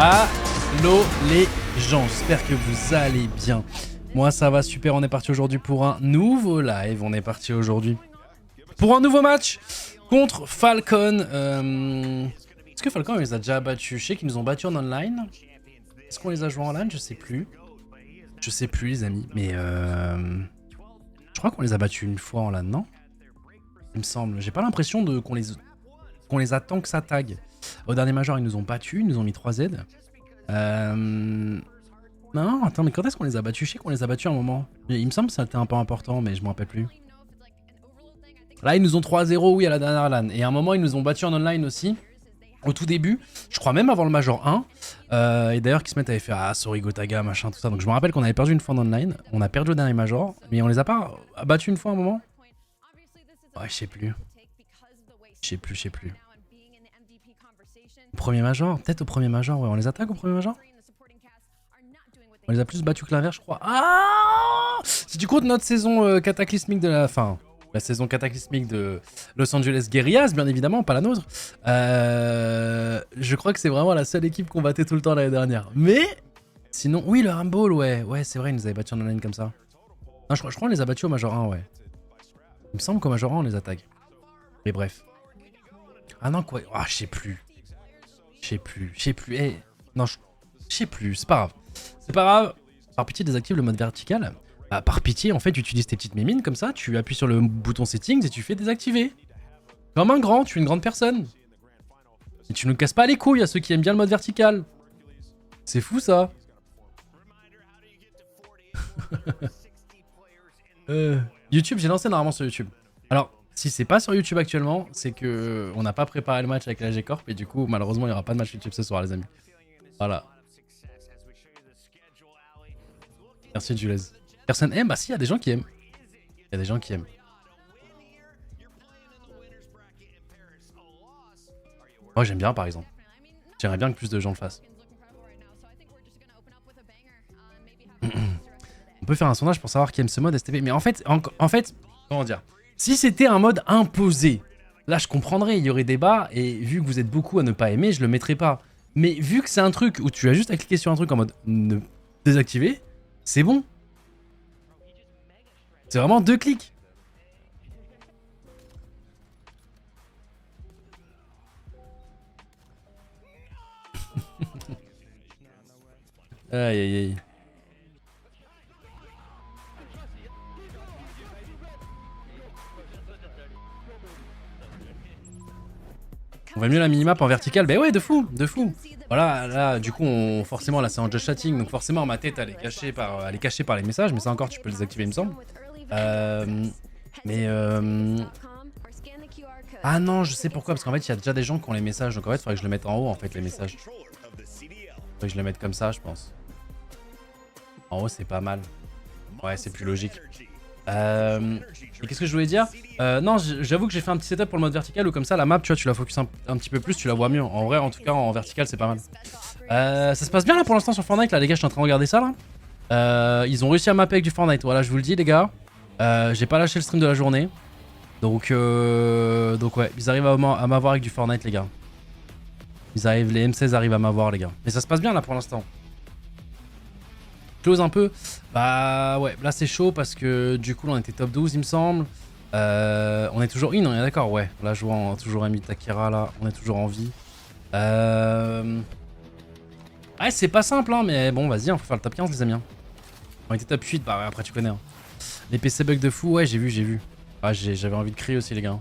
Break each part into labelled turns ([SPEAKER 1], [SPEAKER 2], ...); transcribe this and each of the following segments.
[SPEAKER 1] Allô les gens, j'espère que vous allez bien. Moi ça va super, on est parti aujourd'hui pour un nouveau live. On est parti aujourd'hui pour un nouveau match contre Falcon. Est-ce que Falcon on les a déjà battus? Je sais qu'ils nous ont battus en online. Est-ce qu'on les a joués en online? Je sais plus. Je sais plus les amis, mais je crois qu'on les a battus une fois en LAN, non? Il me semble. J'ai pas l'impression qu'on les attend que ça tag. Au dernier major, ils nous ont battus, ils nous ont mis 3Z. Non, attends, mais quand est-ce qu'on les a battus? Je sais qu'on les a battus à un moment. Il me semble que ça a été un peu important, mais je me rappelle plus. Là, ils nous ont 3-0, oui, à la dernière LAN. Et à un moment, ils nous ont battus en online aussi. Au tout début, je crois même avant le Major 1. Et d'ailleurs, Kismet avait fait ah, sorry Gotaga, machin, tout ça. Donc je me rappelle qu'on avait perdu une fois en online. On a perdu au dernier Major, mais on les a pas battus une fois à un moment. Ouais, je sais plus. Je sais plus. Premier Major, peut-être au premier Major, ouais. On les attaque au premier Major? On les a plus battus que l'inverse, je crois. Ah! Si tu comptes notre saison cataclysmique de la fin. La saison cataclysmique de Los Angeles Guerrillas, bien évidemment, pas la nôtre. Je crois que c'est vraiment la seule équipe qu'on battait tout le temps l'année dernière. Mais sinon, oui, le Rumble, ouais. Ouais, c'est vrai, ils nous avaient battus en online comme ça. Non, je crois qu'on les a battus au Major 1, ouais. Il me semble qu'au Major 1, on les attaque. Mais bref. Ah non, quoi. Ah, je sais plus. Je sais plus. Eh, non, je sais plus. C'est pas grave. C'est pas grave. Par pitié, désactive le mode vertical. Bah, par pitié, en fait, tu utilises tes petites mémines comme ça, tu appuies sur le bouton settings et tu fais désactiver. Comme un grand, tu es une grande personne. Et tu ne casses pas les couilles à ceux qui aiment bien le mode vertical. C'est fou ça. YouTube, j'ai lancé normalement sur YouTube. Alors, si c'est pas sur YouTube actuellement, c'est que on n'a pas préparé le match avec la G-Corp et du coup, malheureusement, il n'y aura pas de match YouTube ce soir, les amis. Voilà. Merci Jules. Personne aime? Bah si, il y a des gens qui aiment. Il y a des gens qui aiment. Moi j'aime bien par exemple. J'aimerais bien que plus de gens le fassent. On peut faire un sondage pour savoir qui aime ce mode STP. Mais en fait, comment dire? Si c'était un mode imposé, là je comprendrais, il y aurait débat. Et vu que vous êtes beaucoup à ne pas aimer, je le mettrais pas. Mais vu que c'est un truc où tu as juste à cliquer sur un truc en mode ne désactiver, c'est bon. C'est vraiment 2 clics. Aïe aïe aïe. On va mieux la minimap en vertical. Bah ouais, de fou, de fou. Voilà, là, du coup, forcément, là, c'est en just chatting. Donc forcément, ma tête, elle est cachée par les messages. Mais ça encore, tu peux les désactiver, il me semble. Ah non, je sais pourquoi. Parce qu'en fait, il y a déjà des gens qui ont les messages. Donc en fait, il faudrait que je le mette en haut, en fait, les messages. Faudrait que je le mette comme ça, je pense. En haut, c'est pas mal. Ouais, c'est plus logique. Et qu'est-ce que je voulais dire? Non, j'avoue que j'ai fait un petit setup pour le mode vertical où comme ça la map, tu vois, tu la focuses un petit peu plus, tu la vois mieux. En vrai, en tout cas, en vertical, c'est pas mal. Ça se passe bien là pour l'instant sur Fortnite, là les gars, je suis en train de regarder ça là. Ils ont réussi à mapper avec du Fortnite, voilà, je vous le dis les gars. J'ai pas lâché le stream de la journée. Donc ouais, ils arrivent à m'avoir avec du Fortnite les gars. Les M16 arrivent à m'avoir les gars. Mais ça se passe bien là pour l'instant. Close un peu. Bah ouais, là c'est chaud parce que du coup là, on était top 12 il me semble. On est toujours in, on est d'accord, ouais. Là je vois toujours Ami Takira là, on est toujours en vie. Ouais c'est pas simple hein, mais bon vas-y, on faut faire le top 15 les amis. On était top 8, bah ouais, après tu connais. Hein. Les PC bugs de fou, ouais j'ai vu. Ah, j'avais envie de crier aussi les gars.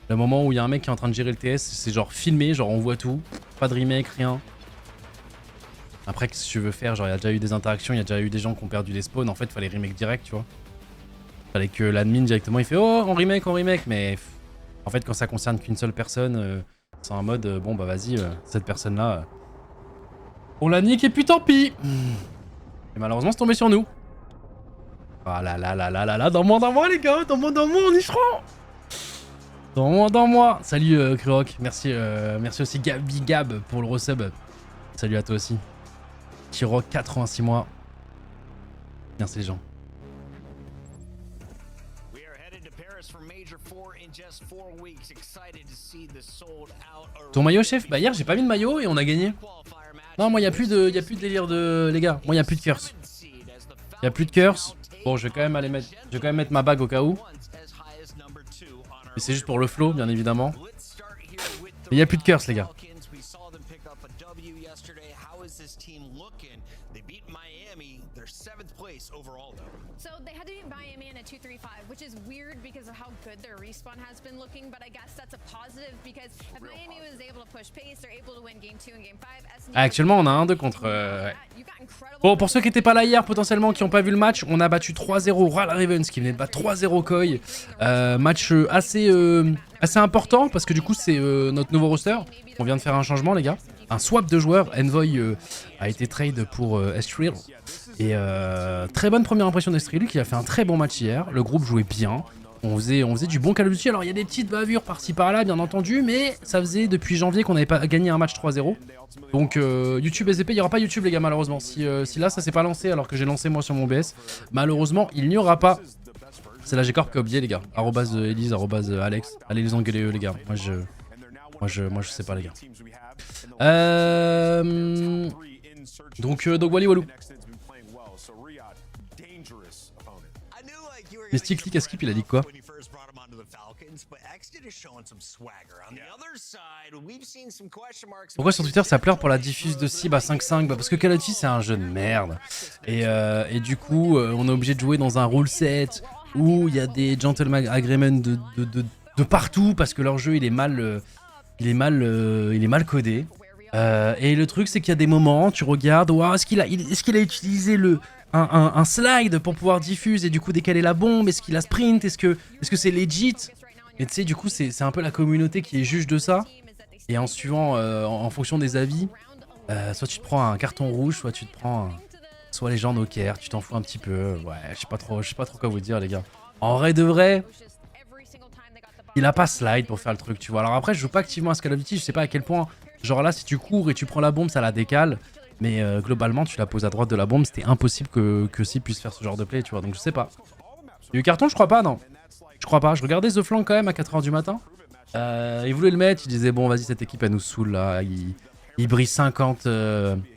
[SPEAKER 1] Le moment où il y a un mec qui est en train de gérer le TS, c'est genre filmé, genre on voit tout. Pas de remake, rien. Après, qu'est-ce que tu veux faire? Genre, il y a déjà eu des interactions, il y a déjà eu des gens qui ont perdu des spawns. En fait, fallait remake direct, tu vois. Fallait que l'admin directement, il fait oh, on remake. Mais en fait, quand ça concerne qu'une seule personne, c'est en mode bon, bah vas-y, cette personne-là, on la nique et puis tant pis. Et malheureusement, c'est tombé sur nous. Ah là là, dans moi, les gars, dans moi, on y sera. Dans moi. Salut, Kruok. Merci aussi, Gabi Gab, pour le resub. Salut à toi aussi. Kiro 86 mois. Merci les gens. Ton maillot, chef? Bah hier j'ai pas mis de maillot et on a gagné. Non, moi y a plus de délire de... Les gars, moi y a plus de curse. Y a plus de curse. Bon, je vais quand même mettre ma bague au cas où. Et c'est juste pour le flow, bien évidemment. Mais y a plus de curse, les gars.
[SPEAKER 2] So they had to beat Miami in a 2-3-5, which is weird because of how good their respawn has been looking, but I guess that's a positive because if Miami was able to push pace, they're able to win game 2 and game 5.
[SPEAKER 1] Ah, actuellement, on a 1-2 contre... Bon, pour ceux qui étaient pas là hier, potentiellement, qui n'ont pas vu le match, on a battu 3-0 Royal Ravens, qui venait de battre 3-0 Koi. Match assez important, parce que du coup, c'est notre nouveau roster. On vient de faire un changement, les gars. Un swap de joueurs. Envoy a été trade pour Estril. Et très bonne première impression d'Estril, qui a fait un très bon match hier. Le groupe jouait bien. On faisait du bon Call of Duty. Alors, il y a des petites bavures par-ci par-là, bien entendu, mais ça faisait depuis janvier qu'on n'avait pas gagné un match 3-0. Donc, YouTube SVP, il n'y aura pas YouTube, les gars, malheureusement. Si là, ça s'est pas lancé alors que j'ai lancé moi sur mon BS, malheureusement, il n'y aura pas. C'est la G-Corp qui a oublié, les gars. @Elise, @Alex. Allez les engueuler, eux, les gars. Moi, je sais pas, les gars. Donc Wally Walou. Mais Stick Click à Skip, il a dit quoi? Pourquoi sur Twitter ça pleure pour la diffuse de Sib à 5-5? Bah parce que Call of Duty c'est un jeu de merde. Et du coup, on est obligé de jouer dans un rule set où il y a des gentleman agreements de partout parce que leur jeu il est mal codé. Et le truc c'est qu'il y a des moments, tu regardes, wow, est-ce qu'il a utilisé un slide pour pouvoir diffuser et du coup décaler la bombe? Est-ce qu'il a sprint? Est-ce que c'est legit? Et tu sais, du coup, c'est un peu la communauté qui est juge de ça. Et en suivant, en fonction des avis, soit tu te prends un carton rouge, soit tu te prends soit les gens knockers, tu t'en fous un petit peu. Ouais, je sais pas trop quoi vous dire, les gars. En vrai de vrai, il a pas slide pour faire le truc, tu vois. Alors après, je joue pas activement à Call of Duty, je sais pas à quel point. Genre là, si tu cours et tu prends la bombe, ça la décale. Mais globalement, tu la poses à droite de la bombe, c'était impossible que Sib puisse faire ce genre de play, tu vois. Donc je sais pas. Il y a eu carton, je crois pas, non. Je crois pas. Je regardais The Flank quand même à 4h du matin. Il voulait le mettre, il disait bon, vas-y, cette équipe elle nous saoule là. Il brise 50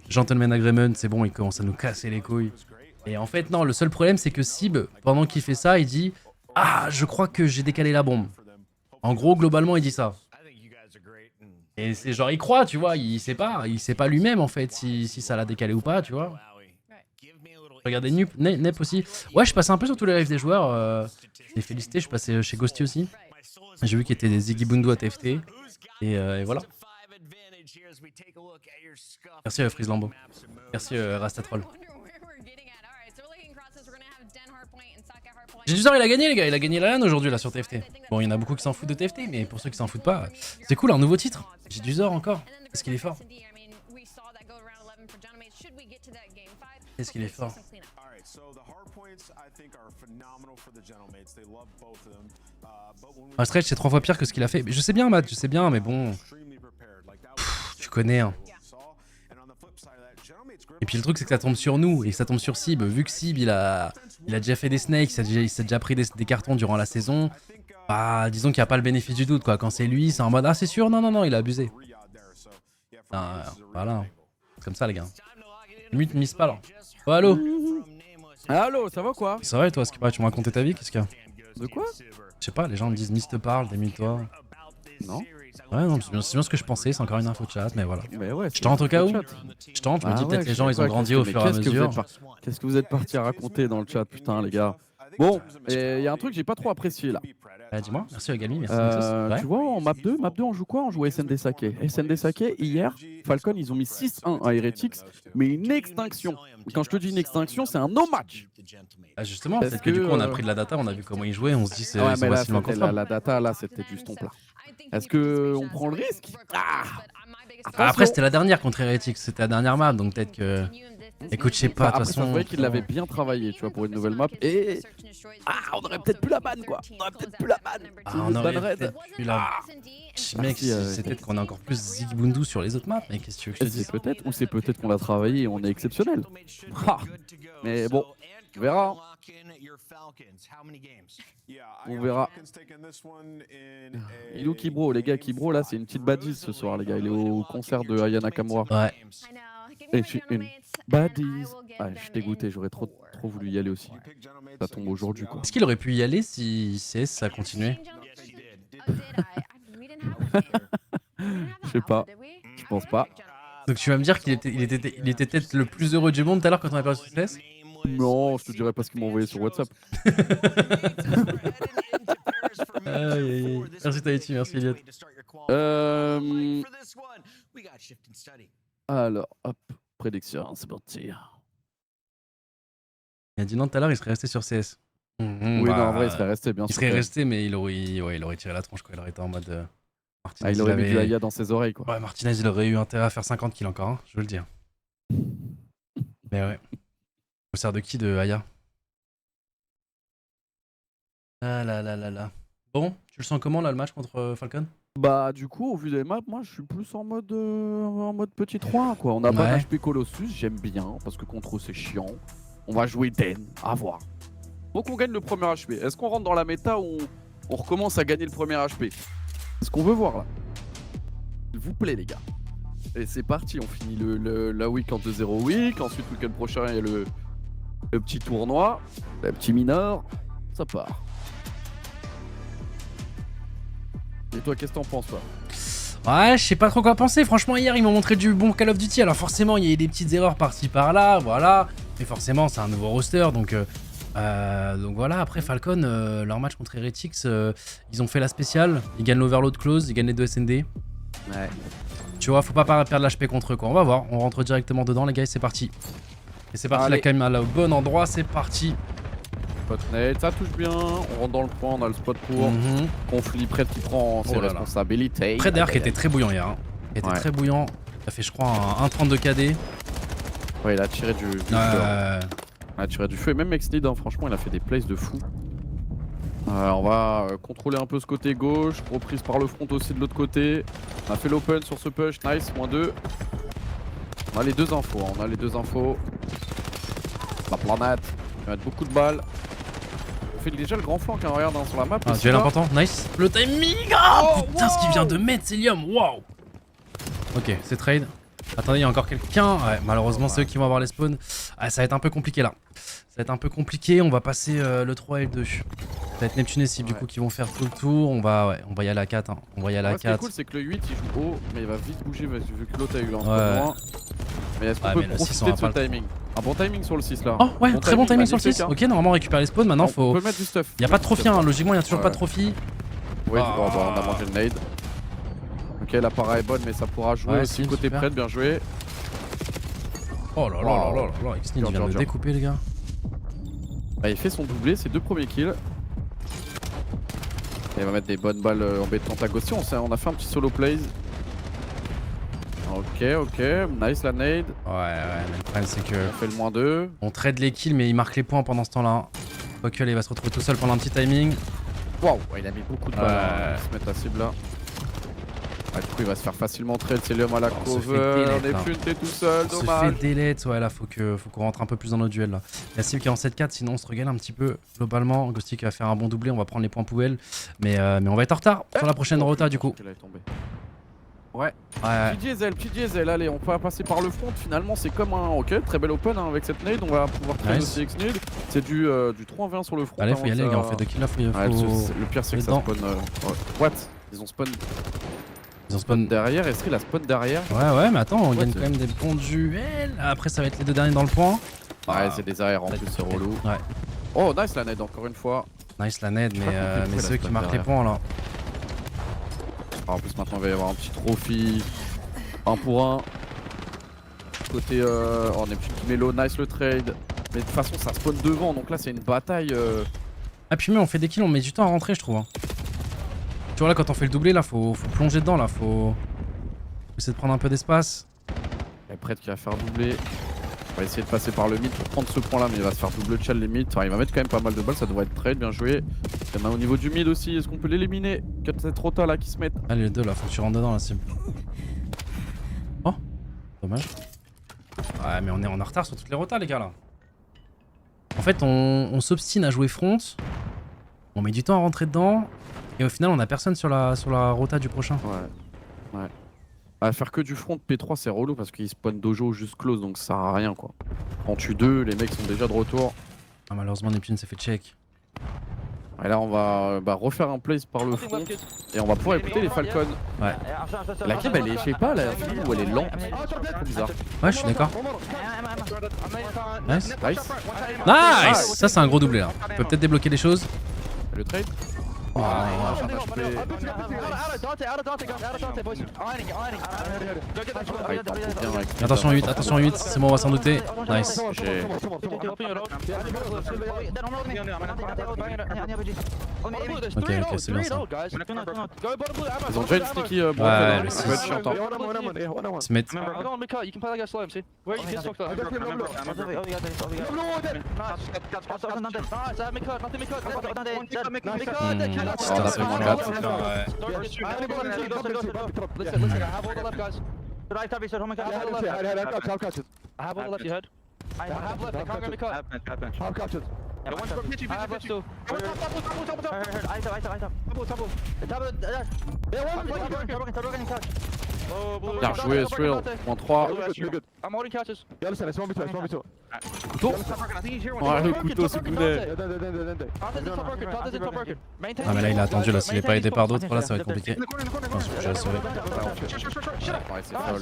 [SPEAKER 1] Gentleman Agreement, c'est bon, il commence à nous casser les couilles. Et en fait, non, le seul problème c'est que Sib, pendant qu'il fait ça, il dit ah, je crois que j'ai décalé la bombe. En gros, globalement, il dit ça. Et c'est genre, il croit, tu vois, il sait pas lui-même en fait si ça l'a décalé ou pas, tu vois. Regardez Nep aussi. Ouais, je passais un peu sur tous les lives des joueurs. Les félicité, je passais chez Ghosty aussi. J'ai vu qu'il était des Ziggy Bundu à TFT. Et voilà. Merci Freeze Lambo. Merci Rastatroll. G2R il a gagné les gars, il a gagné la LAN aujourd'hui là sur TFT. Bon, il y en a beaucoup qui s'en foutent de TFT, mais pour ceux qui s'en foutent pas, c'est cool, un nouveau titre. G2R encore. Est-ce qu'il est fort? Est-ce qu'il est fort? Un stretch c'est 3 fois pire que ce qu'il a fait. Mais je sais bien Matt, je sais bien, mais bon. Pff, tu connais hein. Et puis le truc c'est que ça tombe sur nous et ça tombe sur Sib. Vu que Sib il a déjà fait des snakes, il s'est déjà pris des cartons durant la saison. Bah disons qu'il n'y a pas le bénéfice du doute quoi. Quand c'est lui, c'est en mode ah c'est sûr, non, il a abusé. Voilà. Comme ça les gars. Limite mise pas là. Oh allô.
[SPEAKER 3] Allô, ça va quoi?
[SPEAKER 1] Ça va et toi, est-ce que tu me racontais ta vie? Qu'est-ce qu'il y a?
[SPEAKER 3] De quoi?
[SPEAKER 1] Je sais pas, les gens me disent Miss te parle, démile-toi.
[SPEAKER 3] Non.
[SPEAKER 1] Ouais, non, c'est bien ce que je pensais, c'est encore une info de chat, mais voilà.
[SPEAKER 3] Mais ouais,
[SPEAKER 1] je tente au cas où. Je tente, je me dis peut-être les gens ils ont grandi au fur et à mesure.
[SPEAKER 3] Qu'est-ce que vous êtes partis à raconter dans le chat, putain les gars? Bon, il y a un truc que j'ai pas trop apprécié là.
[SPEAKER 1] Dis-moi, merci Galmi, merci.
[SPEAKER 3] Tu vois, en map 2 on joue quoi? On joue SND Sake. SND Sake, hier, Falcon, ils ont mis 6-1 à Heretics, mais une extinction. Quand je te dis une extinction, c'est un no-match.
[SPEAKER 1] Ah justement, parce que du coup on a pris de la data, on a vu comment ils jouaient, on se dit c'est facilement
[SPEAKER 3] contrôlable. La data, là, c'était du stomp là. Est-ce qu'on prend le risque?
[SPEAKER 1] Après, c'était la dernière contre Heretics, c'était la dernière map, donc peut-être que... Écoute, je sais pas, de toute façon...
[SPEAKER 3] Je voyais qu'il l'avait bien travaillé, tu vois, pour une nouvelle map, et... on aurait peut-être plus la ban, quoi. On aurait peut-être plus la ban.
[SPEAKER 1] On aurait peut-être plus la... Mec, c'est peut-être qu'on a encore plus Ziggy Bundu sur les autres maps, mais qu'est-ce que tu veux que je te dise?
[SPEAKER 3] Ou c'est peut-être qu'on l'a travaillé et on est exceptionnel. Mais bon, on verra. On verra. Il est où Kibro? Les gars, Kibro là c'est une petite badise ce soir les gars. Il est au concert de Aya Nakamura.
[SPEAKER 1] Ouais.
[SPEAKER 3] Et j'ai une badise. Ah, je suis dégoûté, j'aurais trop voulu y aller aussi. Ça tombe aujourd'hui quoi.
[SPEAKER 1] Est-ce qu'il aurait pu y aller si CS ça continuait?
[SPEAKER 3] Je sais pas. Je pense pas.
[SPEAKER 1] Donc tu vas me dire qu'il était peut-être le plus heureux du monde tout à l'heure quand on a perdu sur CS?
[SPEAKER 3] Non, je te dirais pas ce qu'il m'a envoyé sur WhatsApp.
[SPEAKER 1] Aïe, aïe, aïe. Merci Tahiti, merci Elliot.
[SPEAKER 3] Alors, hop, prédiction, c'est parti.
[SPEAKER 1] Il a dit non tout à l'heure, il serait resté sur CS.
[SPEAKER 3] Oui, non, en vrai, il serait resté, bien
[SPEAKER 1] Il
[SPEAKER 3] sûr.
[SPEAKER 1] serait resté, mais il aurait tiré la tronche, quoi. Il aurait été en mode. Martinez,
[SPEAKER 3] Ah, il aurait mis du Aya dans ses oreilles, quoi.
[SPEAKER 1] Ouais, Martinez, il aurait eu intérêt à faire 50 kills encore, hein, je veux le dire. Mais ouais. Au sert de qui de Aya? Ah là là là là. Bon, tu le sens comment là le match contre Falcon?
[SPEAKER 3] Bah, du coup, au vu des maps, moi je suis plus en mode petit 3, quoi. On n'a pas d'HP Colossus, j'aime bien, parce que contre eux c'est chiant. On va jouer Den, à voir. Faut qu'on gagne le premier HP. Est-ce qu'on rentre dans la méta où on recommence à gagner le premier HP? C'est ce qu'on veut voir là. S'il vous plaît, les gars. Et c'est parti, on finit la week en 2-0 week. Ensuite, week-end prochain, il y a le petit tournoi, le petit minor. Ça part. Et toi, qu'est-ce que t'en penses, toi?
[SPEAKER 1] Ouais, je sais pas trop quoi penser. Franchement, hier, ils m'ont montré du bon Call of Duty. Alors, forcément, il y a eu des petites erreurs par-ci par-là, voilà. Mais forcément, c'est un nouveau roster. Donc voilà. Après, Falcon, leur match contre Heretics, ils ont fait la spéciale. Ils gagnent l'Overload Close, ils gagnent les 2 SND.
[SPEAKER 3] Ouais.
[SPEAKER 1] Tu vois, faut pas perdre l'HP contre eux, quoi. On va voir. On rentre directement dedans, les gars, et c'est parti. Et c'est parti,
[SPEAKER 3] Allez.
[SPEAKER 1] la cam au bon endroit, c'est parti.
[SPEAKER 3] Spot net, ça touche bien. On rentre dans le point, on a le spot pour. Conflit prêt qui prend ses responsabilités.
[SPEAKER 1] Prêt d'ailleurs qui était très bouillant hier. Hein. Qui était très bouillant. Il a fait, je crois, un 1,32 KD.
[SPEAKER 3] Ouais, il a tiré du feu. Il a tiré du feu. Et même Mexnid, hein, franchement, il a fait des plays de fou. On va contrôler un peu ce côté gauche. Reprise par le front aussi de l'autre côté. On a fait l'open sur ce push. Nice, -2. On a les deux infos. On a les deux infos. La planète. Il va mettre beaucoup de balles. On fait déjà le grand flanc, hein, regarde hein, sur la map.
[SPEAKER 1] Ah, duel important, nice. Le timing. Oh, putain, ce qu'il vient de mettre, Célium. Waouh. Ok, c'est trade. Attendez, il y a encore quelqu'un. Ouais, malheureusement, c'est eux qui vont avoir les spawns. Ah, ça va être un peu compliqué là. Ça va être un peu compliqué. On va passer le 3 et le 2. Ça va être Neptune et Cible du coup qui vont faire tout le tour. On va y aller à 4. Hein. On va y aller à 4.
[SPEAKER 3] Ce qui est cool, c'est que le 8 il joue haut, mais il va vite bouger vu que l'autre a eu un peu moins. Mais est-ce qu'on peut profiter de ce timing? Un bon timing sur le 6 là.
[SPEAKER 1] Oh ouais, très bon timing sur le 6. Ok, normalement on récupère les spawns. Maintenant faut.
[SPEAKER 3] On peut mettre du stuff.
[SPEAKER 1] Il n'y a pas de trophy, hein. Logiquement il n'y a toujours pas de trophy.
[SPEAKER 3] Ouais, on a mangé le nade. Ok, la para est bonne, mais ça pourra jouer aussi côté près, bien joué.
[SPEAKER 1] Oh là là là là là, Xnid vient de découper les gars.
[SPEAKER 3] Ah, il fait son doublé, ses 2 premiers kills. Et il va mettre des bonnes balles embêtantes à gauche. On a fait un petit solo plays. Ok, nice la nade.
[SPEAKER 1] Ouais, mais le problème c'est que.
[SPEAKER 3] On fait le -2.
[SPEAKER 1] On trade les kills, mais il marque les points pendant ce temps-là. Quoique, il va se retrouver tout seul pendant un petit timing.
[SPEAKER 3] Waouh, il a mis beaucoup de balles. Il se met à cible là. Ah, du coup, il va se faire facilement trade. C'est l'homme à la cover. On est punté tout seul, dommage.
[SPEAKER 1] On se fait délette. Ouais, là, faut qu'on rentre un peu plus dans notre duel. Là. Il y a Cible qui est en 7-4, sinon on se régale un petit peu globalement. Ghostic va faire un bon doublé, on va prendre les points poubelles. Mais on va être en retard sur la prochaine rota du coup. Ouais.
[SPEAKER 3] Petit diesel, allez, on peut passer par le front. Finalement, c'est comme un. Ok, très bel open hein, avec cette nade. On va pouvoir trade aussi Xnid. C'est du 3-20 sur le front.
[SPEAKER 1] Allez, faut y aller, les gars, on fait 2 kills là.
[SPEAKER 3] Le pire, c'est que ça spawn. What? Ils ont spawn derrière. Est-ce qu'il a spawn derrière?
[SPEAKER 1] Ouais, mais attends, on gagne quand même des bons duels. Après, ça va être les 2 derniers dans le point.
[SPEAKER 3] Ouais, c'est des arrières en plus, c'est relou.
[SPEAKER 1] Ouais.
[SPEAKER 3] Oh, nice la nade, encore une fois.
[SPEAKER 1] Nice la nade, mais ceux qui marquent les points là.
[SPEAKER 3] En plus maintenant il va y avoir un petit trophy 1 pour 1 côté on est plus mélo, nice le trade. Mais de toute façon ça spawn devant donc là c'est une bataille
[SPEAKER 1] Ah puis mais on fait des kills, on met du temps à rentrer je trouve hein. Tu vois là quand on fait le doublé là faut plonger dedans là, faut essayer de prendre un peu d'espace.
[SPEAKER 3] Il est prêt qui va faire doubler. On va essayer de passer par le mid pour prendre ce point là mais il va se faire double chal les mid. Enfin, il va mettre quand même pas mal de balles, ça devrait être trade, bien joué. Il y en a au niveau du mid aussi, est-ce qu'on peut l'éliminer? 4-7 rota là qui se mettent.
[SPEAKER 1] Allez les deux là, faut que tu rentres dedans la cible. Oh, dommage. Ouais mais on est en retard sur toutes les rotas les gars là. En fait, on s'obstine à jouer front. On met du temps à rentrer dedans. Et au final, on a personne sur la rota du prochain.
[SPEAKER 3] Ouais. À faire que du front P3, c'est relou parce qu'ils spawn dojo juste close, donc ça sert à rien quoi. Quand tu 2, les mecs sont déjà de retour.
[SPEAKER 1] Ah, malheureusement, Neptune s'est fait check.
[SPEAKER 3] Et là, on va refaire un place par le front et on va pouvoir écouter les Falcons.
[SPEAKER 1] Ouais.
[SPEAKER 3] La game, elle est, je sais pas, là, où elle est lente. C'est bizarre.
[SPEAKER 1] Ouais, je suis d'accord. Nice.
[SPEAKER 3] Nice.
[SPEAKER 1] Nice. Ça, c'est un gros doublé là. On peut peut-être débloquer des choses.
[SPEAKER 3] Le trade.
[SPEAKER 1] Oh, attention 8, attention 8. C'est bon, on va s'en douter. Nice. Ok, c'est bien ça.
[SPEAKER 3] Ils ont déjà une sneaky
[SPEAKER 1] Ouais, le
[SPEAKER 3] ça va être
[SPEAKER 1] 6.
[SPEAKER 3] chiant, hein.
[SPEAKER 1] Se met.
[SPEAKER 3] Bien joué, Thrill. Point 3. Couteau. Ouais, le couteau, c'est goulet.
[SPEAKER 1] Ah, mais là, il a attendu. Là, s'il est pas aidé par d'autres, là, ça va être compliqué. Attention, j'ai assuré.
[SPEAKER 3] Ouais, c'est folle.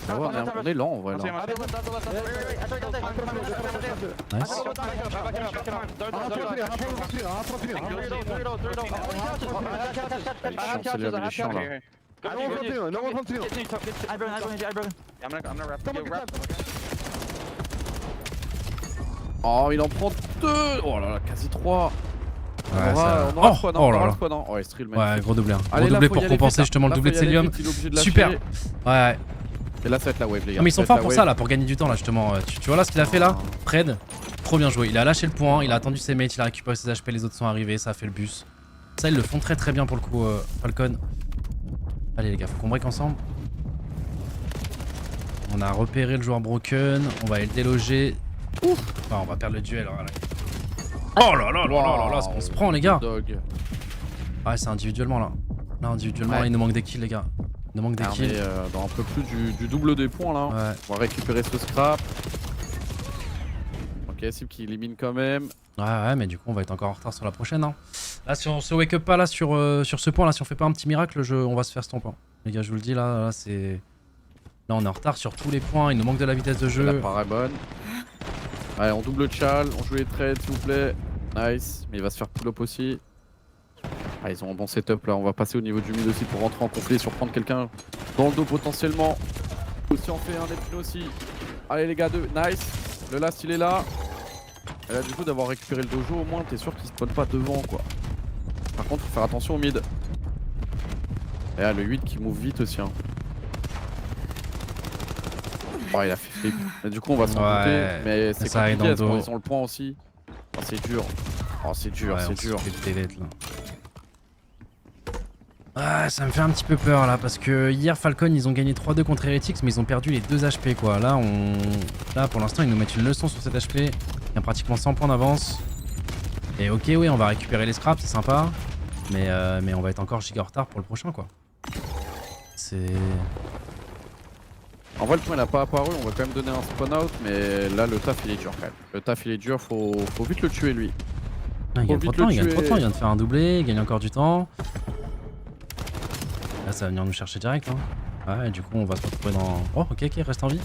[SPEAKER 3] Ah ouais, on est lent en vrai là.
[SPEAKER 1] Nice.
[SPEAKER 3] C'est le chiant là. Oh, il en prend 2. Oh là là, quasi 3.
[SPEAKER 1] Ouais,
[SPEAKER 3] On
[SPEAKER 1] ça...
[SPEAKER 3] aura
[SPEAKER 1] Oh, oh là là.
[SPEAKER 3] Ouais, Strill,
[SPEAKER 1] Ouais, gros doublé. Hein. Gros
[SPEAKER 3] Allez, là,
[SPEAKER 1] doublé
[SPEAKER 3] faut
[SPEAKER 1] pour
[SPEAKER 3] y aller
[SPEAKER 1] compenser
[SPEAKER 3] vite,
[SPEAKER 1] justement le
[SPEAKER 3] là,
[SPEAKER 1] doublé
[SPEAKER 3] faut
[SPEAKER 1] de
[SPEAKER 3] y aller
[SPEAKER 1] Célium.
[SPEAKER 3] vite, il est obligé de lâcher.
[SPEAKER 1] Super. Ouais.
[SPEAKER 3] Et là, ça va être la wave, les gars.
[SPEAKER 1] Non, mais ils sont
[SPEAKER 3] Ça va
[SPEAKER 1] forts
[SPEAKER 3] être
[SPEAKER 1] pour
[SPEAKER 3] la
[SPEAKER 1] ça
[SPEAKER 3] wave.
[SPEAKER 1] là, pour gagner du temps là justement. Tu vois là ce qu'il a fait là, Fred, trop bien joué. Il a lâché le point, il a attendu ses mates, il a récupéré ses HP, les autres sont arrivés, ça a fait le bus. Ça ils le font très très bien pour le coup, Falcon. Allez les gars, faut qu'on break ensemble. On a repéré le joueur broken, on va aller le déloger. Ouf. Enfin, on va perdre le duel. Voilà. Oh là là là là là là, ce qu'on se prend les gars. Ouais, c'est individuellement là. Là individuellement,
[SPEAKER 3] Ouais.
[SPEAKER 1] il nous manque des kills les gars. Il nous manque des
[SPEAKER 3] Ah,
[SPEAKER 1] kills.
[SPEAKER 3] mais, dans un peu plus du double des points là.
[SPEAKER 1] Ouais.
[SPEAKER 3] On va récupérer ce scrap. Ok, Sip qui élimine quand même.
[SPEAKER 1] Ouais, mais du coup, on va être encore en retard sur la prochaine. Hein. Là, si on se wake up pas là sur ce point là, si on fait pas un petit miracle, on va se faire stomp. Hein. Les gars, je vous le dis là c'est. Là, on est en retard sur tous les points. Il nous manque de la vitesse de
[SPEAKER 3] La
[SPEAKER 1] jeu.
[SPEAKER 3] part est bonne. Allez, on double chal, on joue les trades s'il vous plaît. Nice, mais il va se faire pull-up aussi. Ah, ils ont un bon setup là, on va passer au niveau du mid aussi pour rentrer en conflit, surprendre quelqu'un dans le dos potentiellement. Aussi en fait un Neptune aussi. Allez les gars, nice. Le last il est là. Et là du coup d'avoir récupéré le dojo au moins t'es sûr qu'il spawn pas devant quoi. Par contre faut faire attention au mid. Et là le 8 qui move vite aussi hein. Oh il a fait flip. Mais du coup on va s'en douter. Mais c'est
[SPEAKER 1] ça arrive
[SPEAKER 3] compliqué
[SPEAKER 1] dans le
[SPEAKER 3] parce
[SPEAKER 1] dos.
[SPEAKER 3] qu'ils ont le point aussi. Oh, c'est dur. Oh c'est dur,
[SPEAKER 1] Ouais,
[SPEAKER 3] c'est
[SPEAKER 1] on se
[SPEAKER 3] dur.
[SPEAKER 1] fait délette, là. Ah, ça me fait un petit peu peur là parce que hier Falcon ils ont gagné 3-2 contre Heretics mais ils ont perdu les 2 HP quoi. Là pour l'instant ils nous mettent une leçon sur cet HP. Il y a pratiquement 100 points d'avance. Et ok oui on va récupérer les scraps, c'est sympa. Mais on va être encore giga en retard pour le prochain quoi. C'est...
[SPEAKER 3] En vrai le point il a pas apparu, on va quand même donner un spawn out mais là le taf il est dur quand même. Le taf il est dur, faut vite le tuer lui.
[SPEAKER 1] Ah, il gagne trop de temps, il gagne trop de temps, il vient de faire un doublé, il gagne encore du temps. Là ça va venir nous chercher direct hein. Ouais du coup on va se retrouver dans... Oh ok reste en vie.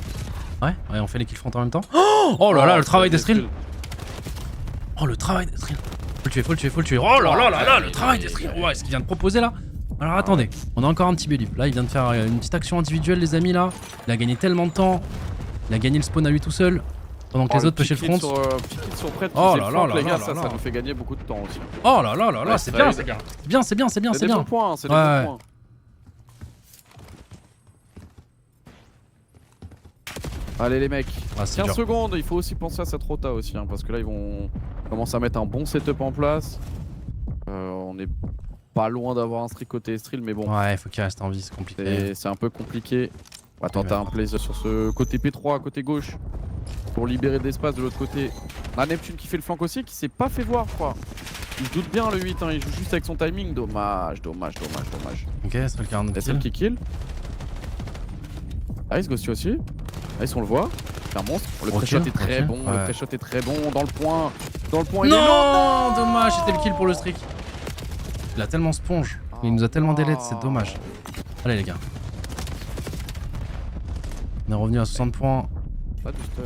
[SPEAKER 1] Ouais on fait les kills front en même temps. Oh là là le travail d'Estril. Oh le travail d'Estril. Faut le tuer. Oh là là là là le travail d'Estril. Ouais ce qu'il vient de proposer là. Alors attendez, on a encore un petit belief. Là il vient de faire une petite action individuelle les amis là. Il a gagné tellement de temps. Il a gagné le spawn à lui tout seul. Pendant que les autres pêchaient le front.
[SPEAKER 3] Sur prêt,
[SPEAKER 1] Oh là là là
[SPEAKER 3] les gars,
[SPEAKER 1] là
[SPEAKER 3] ça
[SPEAKER 1] là.
[SPEAKER 3] nous fait gagner beaucoup de temps aussi.
[SPEAKER 1] Oh là là là là
[SPEAKER 3] Ouais,
[SPEAKER 1] c'est
[SPEAKER 3] ça
[SPEAKER 1] bien
[SPEAKER 3] aide.
[SPEAKER 1] c'est bien. C'est bien.
[SPEAKER 3] C'est des bons points, c'est des
[SPEAKER 1] Ouais.
[SPEAKER 3] bons points. Allez les mecs,
[SPEAKER 1] Ah, c'est
[SPEAKER 3] 15
[SPEAKER 1] dur.
[SPEAKER 3] secondes, il faut aussi penser à cette rota aussi hein, parce que là ils vont commencer à mettre un bon setup en place. On est pas loin d'avoir un streak côté Estril mais bon,
[SPEAKER 1] Ouais faut qu'il reste en vie, c'est compliqué.
[SPEAKER 3] c'est un peu compliqué. On va tenter un plaisir sur ce côté P3, côté gauche. Pour libérer de l'espace de l'autre côté. On a Neptune qui fait le flanc aussi, qui s'est pas fait voir, je crois. Il se doute bien le 8, hein. Il joue juste avec son timing. Dommage.
[SPEAKER 1] Ok, c'est le 42
[SPEAKER 3] Il y a celle qui kill. Ice Ghosty aussi. Ice on le voit. C'est un monstre. Le pré-shot est très bon.
[SPEAKER 1] Ouais.
[SPEAKER 3] Le pré-shot est très bon. Dans le point. Dans le point.
[SPEAKER 1] Non,
[SPEAKER 3] il est là. Non,
[SPEAKER 1] dommage, c'était le kill pour le streak. Il a tellement sponge. Il nous a tellement délai, c'est dommage. Allez les gars. On est revenu à 60 points.
[SPEAKER 3] On a du stuff.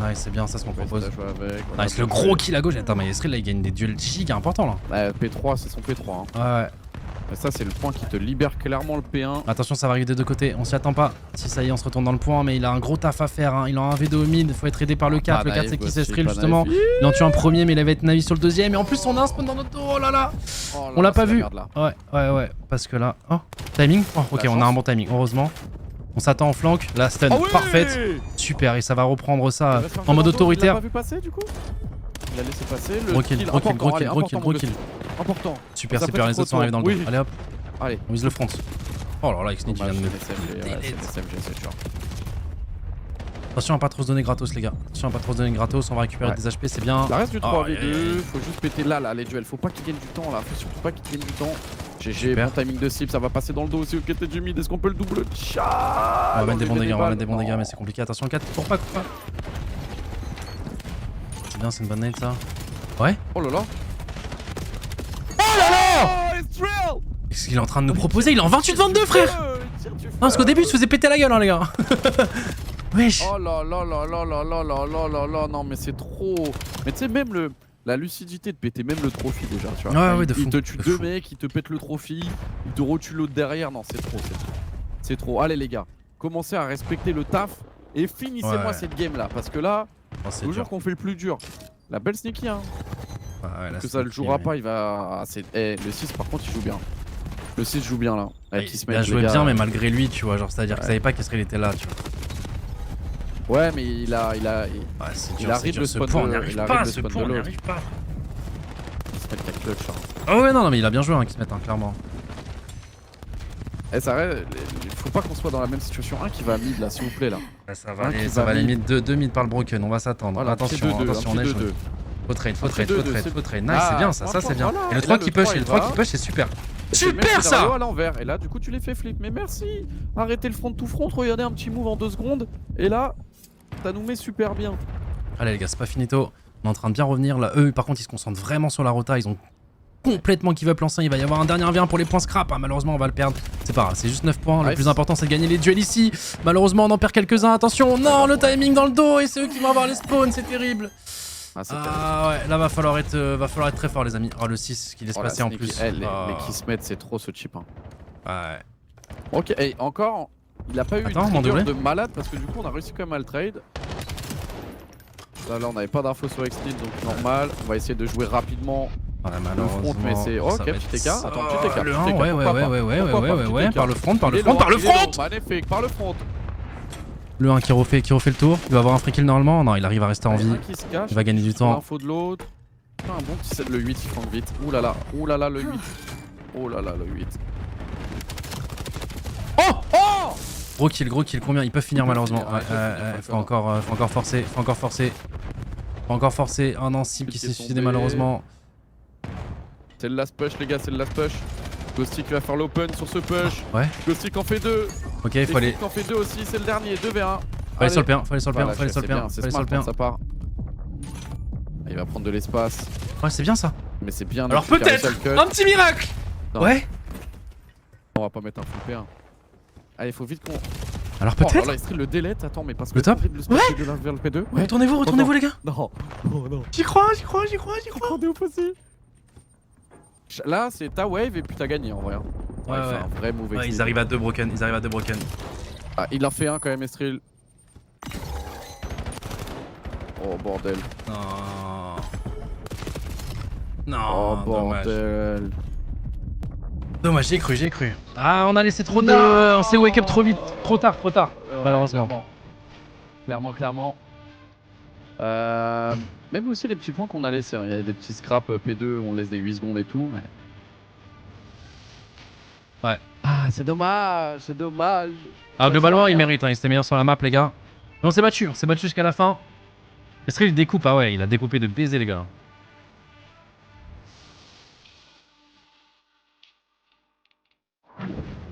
[SPEAKER 1] Nice, c'est bien ça ce qu'on propose.
[SPEAKER 3] Avec.
[SPEAKER 1] Nice, le gros kill à gauche. Attends, mais Esril là il gagne des duels giga importants là.
[SPEAKER 3] Ouais, P3, c'est son P3. Hein.
[SPEAKER 1] Ouais.
[SPEAKER 3] Mais ça, c'est le point qui te libère clairement le P1.
[SPEAKER 1] Attention, ça va arriver des deux côtés. On s'y attend pas. Si ça y est, on se retourne dans le point. Mais il a un gros taf à faire. Hein. Il a un V2 au mid. Faut être aidé par le 4. Le 4, c'est qui s'Esril justement. Il en tue un premier, mais il avait être navi sur le deuxième. Et en plus, on a un spawn dans notre dos. Oh là là. On l'a pas vu. Ouais. Parce que là. Oh, timing. Oh, ok, on a un bon timing. Heureusement. On s'attend en flank. La stun parfaite. Super. Et ça va reprendre ça en mode autoritaire.
[SPEAKER 3] Il a pas vu passer du coup. Il a laissé passer le
[SPEAKER 1] gros kill.
[SPEAKER 3] Important.
[SPEAKER 1] Super. Les autres sont arrivés dans le dos. Allez hop.
[SPEAKER 3] Allez.
[SPEAKER 1] On vise le front. Oh là là, Xnit vient de me. Attention à pas trop se donner gratos, les gars. Attention à pas trop se donner gratos. On va récupérer des HP, c'est bien.
[SPEAKER 3] La reste du 3v2. Faut juste péter là, les duels. Faut pas qu'ils gagnent du temps là. Faut surtout pas qu'ils gagnent du temps. GG, bon timing de cible. Ça va passer dans le dos aussi au côté du mid. Est-ce qu'on peut le double chat?
[SPEAKER 1] On va mettre des bons dégâts, mais c'est compliqué. Attention, 4. Cours pas. C'est bien, c'est une bonne nade ça. Ouais.
[SPEAKER 3] Oh là là.
[SPEAKER 1] Qu'est-ce qu'il est en train de nous proposer? Il est en 28-22, frère! Non, parce qu'au début, il se faisait péter la gueule, hein, les gars. Wesh.
[SPEAKER 3] Oh là là, non, mais c'est trop. Mais tu sais, même la lucidité de péter même le trophy déjà, tu vois.
[SPEAKER 1] Ouais, de fou.
[SPEAKER 3] Il te tue deux mecs, il te pète le trophy, il te retue l'autre derrière. Non, c'est trop. C'est trop. Allez, les gars, commencez à respecter le taf et finissez-moi cette game là. Parce que là, c'est toujours qu'on fait le plus dur. La belle sneaky, hein. Parce que ça le jouera pas, il va. Le 6, par contre, il joue bien. Le 6 joue bien là.
[SPEAKER 1] Il a joué bien, mais malgré lui, tu vois. Genre, c'est-à-dire qu'il savait pas qu'Esril était là, tu vois.
[SPEAKER 3] Ouais, mais il arrive le spawn.
[SPEAKER 1] On n'y arrive pas, ce point, on n'y arrive pas.
[SPEAKER 3] Il se met la clutch.
[SPEAKER 1] Ah ouais, non, mais il a bien joué, hein, qui se met, clairement.
[SPEAKER 3] Ça reste. Faut pas qu'on soit dans la même situation. Un qui va mid là, s'il vous plaît là.
[SPEAKER 1] Ça va aller mid, 2 mid par le broken, on va s'attendre.
[SPEAKER 3] Voilà,
[SPEAKER 1] attention, on est chaud. Faut trade. Nice, c'est bien ça, c'est bien. Et le 3 qui push, c'est super. Super ça!
[SPEAKER 3] À l'envers. Et là, du coup, tu les fais flip. Mais merci! Arrêtez le front to front. Regardez un petit move en 2 secondes. Et là, ça nous met super bien.
[SPEAKER 1] Allez, les gars, c'est pas finito. On est en train de bien revenir. Là, eux, par contre, ils se concentrent vraiment sur la rota. Ils ont complètement give up l'ancien. Il va y avoir un dernier 1v1 pour les points scrap. Hein. Malheureusement, on va le perdre. C'est pas grave, c'est juste 9 points. Le plus important, c'est de gagner les duels ici. Malheureusement, on en perd quelques-uns. Attention, non, le timing dans le dos. Et c'est eux qui vont avoir les spawns. C'est terrible. Ouais, là va falloir être très fort, les amis. Oh, le 6 qui laisse passer en plus.
[SPEAKER 3] Les qui se mettent, c'est trop ce chip. Hein.
[SPEAKER 1] Ouais.
[SPEAKER 3] Ok, et encore, il a pas eu une trigger de malade parce que du coup, on a réussi quand même à le trade. Là, on n'avait pas d'infos sur Extend, donc normal. On va essayer de jouer rapidement.
[SPEAKER 1] Ouais, malheureusement.
[SPEAKER 3] Mais c'est. Ok, petit écart. Attends, petit écart.
[SPEAKER 1] Le 1, ouais. Par le front.
[SPEAKER 3] Magnifique, par le front.
[SPEAKER 1] Le 1 qui refait le tour. Il va avoir un free kill normalement. Non, il arrive à rester en vie. Il va gagner du temps.
[SPEAKER 3] L'info de l'autre. Un bon petit set, le 8 il flanque vite. Ouh là là, le 8. Oh là là, le 8. Oh!
[SPEAKER 1] Gros kill, combien? Ils peuvent finir malheureusement. Faut encore forcer. Oh non, Sim qui s'est suicidé malheureusement.
[SPEAKER 3] C'est le last push, les gars, c'est le last push. Ghostic va faire l'open sur ce push.
[SPEAKER 1] Ouais.
[SPEAKER 3] Ghostic en fait 2.
[SPEAKER 1] Ok, il faut aller.
[SPEAKER 3] Ghostic en fait 2 aussi, c'est le dernier, 2v1.
[SPEAKER 1] Faut aller sur le P1,
[SPEAKER 3] C'est smart quand ça part. Il va prendre de l'espace.
[SPEAKER 1] Ouais, c'est bien ça.
[SPEAKER 3] Mais c'est bien.
[SPEAKER 1] Alors peut-être un petit miracle. Ouais.
[SPEAKER 3] On va pas mettre un full P1. Allez, faut vite qu'on.
[SPEAKER 1] Alors peut-être.
[SPEAKER 3] Oh là, il le délete. Attends, mais parce que
[SPEAKER 1] le top.
[SPEAKER 3] Ouais. Vers le P2.
[SPEAKER 1] Ouais. Retournez-vous les gars.
[SPEAKER 3] Non.
[SPEAKER 1] J'y crois.
[SPEAKER 3] Rendez-vous possible. Là, c'est ta wave et puis t'as gagné en vrai.
[SPEAKER 1] Ouais.
[SPEAKER 3] Un vrai move.
[SPEAKER 1] Ouais, ils arrivent à 2 broken.
[SPEAKER 3] Ah, il en fait un quand même, Estril. Oh bordel.
[SPEAKER 1] Non.
[SPEAKER 3] Oh bordel.
[SPEAKER 1] Dommage, j'ai cru. Ah, on a laissé trop de. On s'est wake up trop vite. Trop tard. Malheureusement.
[SPEAKER 3] Clairement. Même aussi les petits points qu'on a laissés. Il y a des petits scraps P2 où on laisse des 8 secondes et tout. Mais...
[SPEAKER 1] Ouais.
[SPEAKER 3] Ah, c'est dommage, c'est dommage.
[SPEAKER 1] Ah, globalement, il mérite, hein. Il s'était meilleur sur la map, les gars. Mais on s'est battu jusqu'à la fin. Estrel, il découpe, ah ouais, il a découpé de baiser, les gars.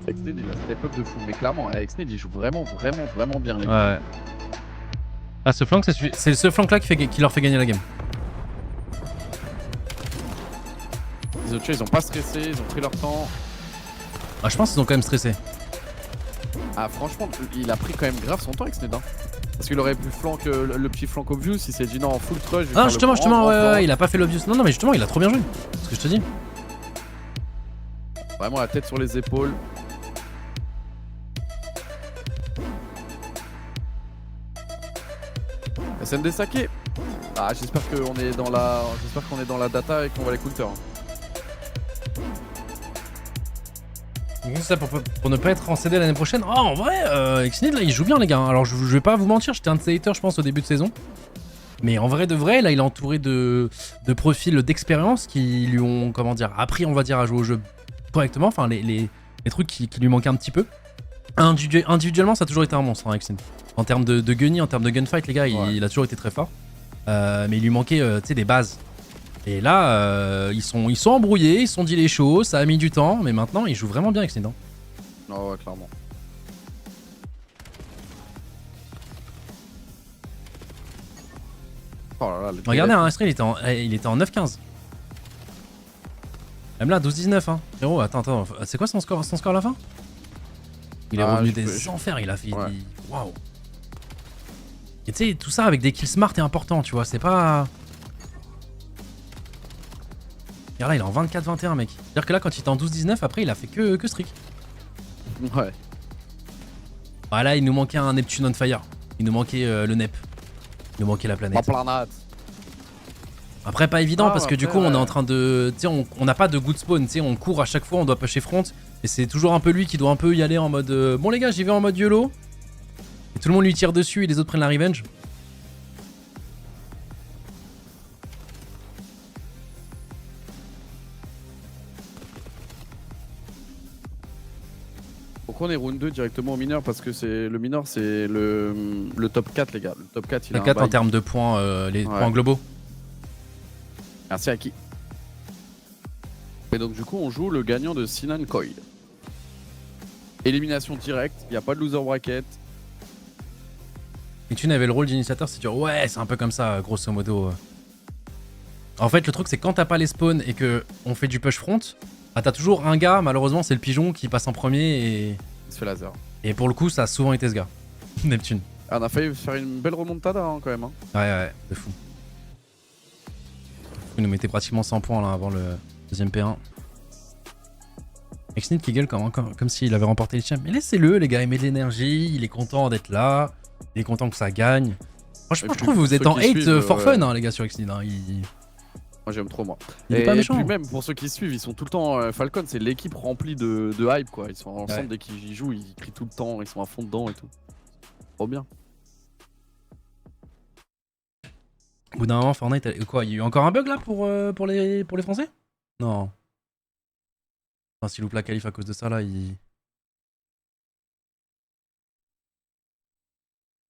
[SPEAKER 3] Exned, il a step up de fou, mais clairement, Exned, il joue vraiment bien, les
[SPEAKER 1] Ouais.
[SPEAKER 3] gars.
[SPEAKER 1] Ah, ce flank, c'est ce flank-là qui leur fait gagner la game.
[SPEAKER 3] Les autres, ils ont pas stressé, ils ont pris leur temps.
[SPEAKER 1] Ah, je pense qu'ils ont quand même stressé.
[SPEAKER 3] Ah, franchement, il a pris quand même grave son temps, Exned. Hein. Parce qu'il aurait pu flank le petit flank obvious, il s'est dit non, en full trush.
[SPEAKER 1] Ah, justement, ouais, il a pas fait l'obvious. Non, mais justement, il a trop bien joué. C'est ce que je te dis.
[SPEAKER 3] Vraiment la tête sur les épaules. SND Sake. Ah, j'espère qu'on est dans la data et qu'on va les counter.
[SPEAKER 1] Donc, ça pour ne pas être en CD l'année prochaine. Oh, en vrai, Exnid là, il joue bien, les gars. Alors, je vais pas vous mentir, j'étais un de ses haters, je pense, au début de saison. Mais en vrai de vrai, là, il est entouré de profils d'expérience qui lui ont, comment dire, appris, on va dire, à jouer au jeu correctement. Enfin, les trucs qui lui manquaient un petit peu. Individuellement, ça a toujours été un monstre, hein, Exnid. En termes de gunny, en termes de gunfight, les gars, il a toujours été très fort. Mais il lui manquait, tu sais, des bases. Et là, ils sont embrouillés, ils se sont dit les choses, ça a mis du temps, mais maintenant, ils jouent vraiment bien, Exnid.
[SPEAKER 3] Oh ouais, clairement. Oh là là,
[SPEAKER 1] Regardez, hein, Estrel, il était en 9-15. Même là, 12-19, hein. Frérot, attends, c'est quoi son score à la fin? Il est revenu des enfers, il a fait...
[SPEAKER 3] Ouais.
[SPEAKER 1] Waouh. Et tu sais, tout ça avec des kills smart est important, tu vois, c'est pas... Regarde là, il est en 24-21, mec. C'est-à-dire que là, quand il était en 12-19, après, il a fait que streak.
[SPEAKER 3] Ouais.
[SPEAKER 1] Ah là, il nous manquait un Neptune on fire. Il nous manquait le NEP. Il nous manquait la planète.
[SPEAKER 3] La planète.
[SPEAKER 1] Après, pas évident, parce que
[SPEAKER 3] après,
[SPEAKER 1] du coup, on est en train de... Tu sais, on n'a pas de good spawn, tu sais, on court à chaque fois, on doit pusher front. Et c'est toujours un peu lui qui doit un peu y aller en mode... bon les gars, j'y vais en mode YOLO. Et tout le monde lui tire dessus et les autres prennent la revenge.
[SPEAKER 3] Pourquoi on est round 2 directement au mineur? Parce que le mineur, c'est le top 4, les gars. Le top 4, il a
[SPEAKER 1] La
[SPEAKER 3] un
[SPEAKER 1] 4 en
[SPEAKER 3] bail.
[SPEAKER 1] termes de points, les points globaux.
[SPEAKER 3] Merci à qui? Et donc du coup on joue le gagnant de Sinan Coil. Élimination directe, il n'y a pas de loser bracket.
[SPEAKER 1] Et tu n'avais le rôle d'initiateur, c'est dire ouais, c'est un peu comme ça, grosso modo. En fait, le truc, c'est quand t'as pas les spawns et que on fait du push front, bah, t'as toujours un gars, malheureusement, c'est le pigeon qui passe en premier et...
[SPEAKER 3] Il se fait laser.
[SPEAKER 1] Et pour le coup, ça a souvent été ce gars. Neptune.
[SPEAKER 3] Ah, on a failli faire une belle remontada hein, quand même. Hein.
[SPEAKER 1] Ouais, de fou. Il nous mettait pratiquement 100 points là avant le deuxième P1. Exnid qui gueule comme s'il avait remporté le champ. Mais laissez-le, les gars, il met de l'énergie, il est content d'être là, il est content que ça gagne. Franchement, je trouve que vous êtes en hate for fun, hein, les gars, sur Exnid. Hein.
[SPEAKER 3] Moi j'aime trop, moi.
[SPEAKER 1] Il est pas méchant.
[SPEAKER 3] Et puis même pour ceux qui suivent, ils sont tout le temps. Falcon, c'est l'équipe remplie de hype, quoi. Ils sont ensemble dès qu'ils jouent, ils crient tout le temps, ils sont à fond dedans et tout. Trop bien.
[SPEAKER 1] Au bout d'un moment, Fortnite, quoi, il y a eu encore un bug là pour les Français? Non. Enfin, s'il loupe la qualif à cause de ça, là, il...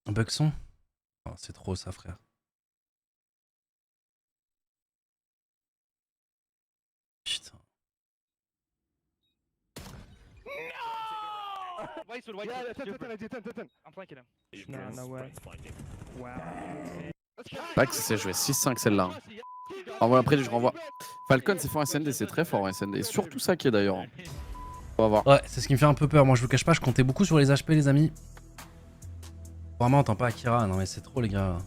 [SPEAKER 1] Un bug son? Oh, c'est trop ça, frère. Putain.
[SPEAKER 3] C'est vrai que c'est joué 6-5 celle-là. En vrai, après, je renvoie. Falcon, c'est fort en SND, c'est très fort en SND. Et surtout ça qui est d'ailleurs. On va voir.
[SPEAKER 1] Ouais, c'est ce qui me fait un peu peur. Moi, je vous cache pas, je comptais beaucoup sur les HP, les amis. Vraiment, entends pas Akira. Non, mais c'est trop, les gars.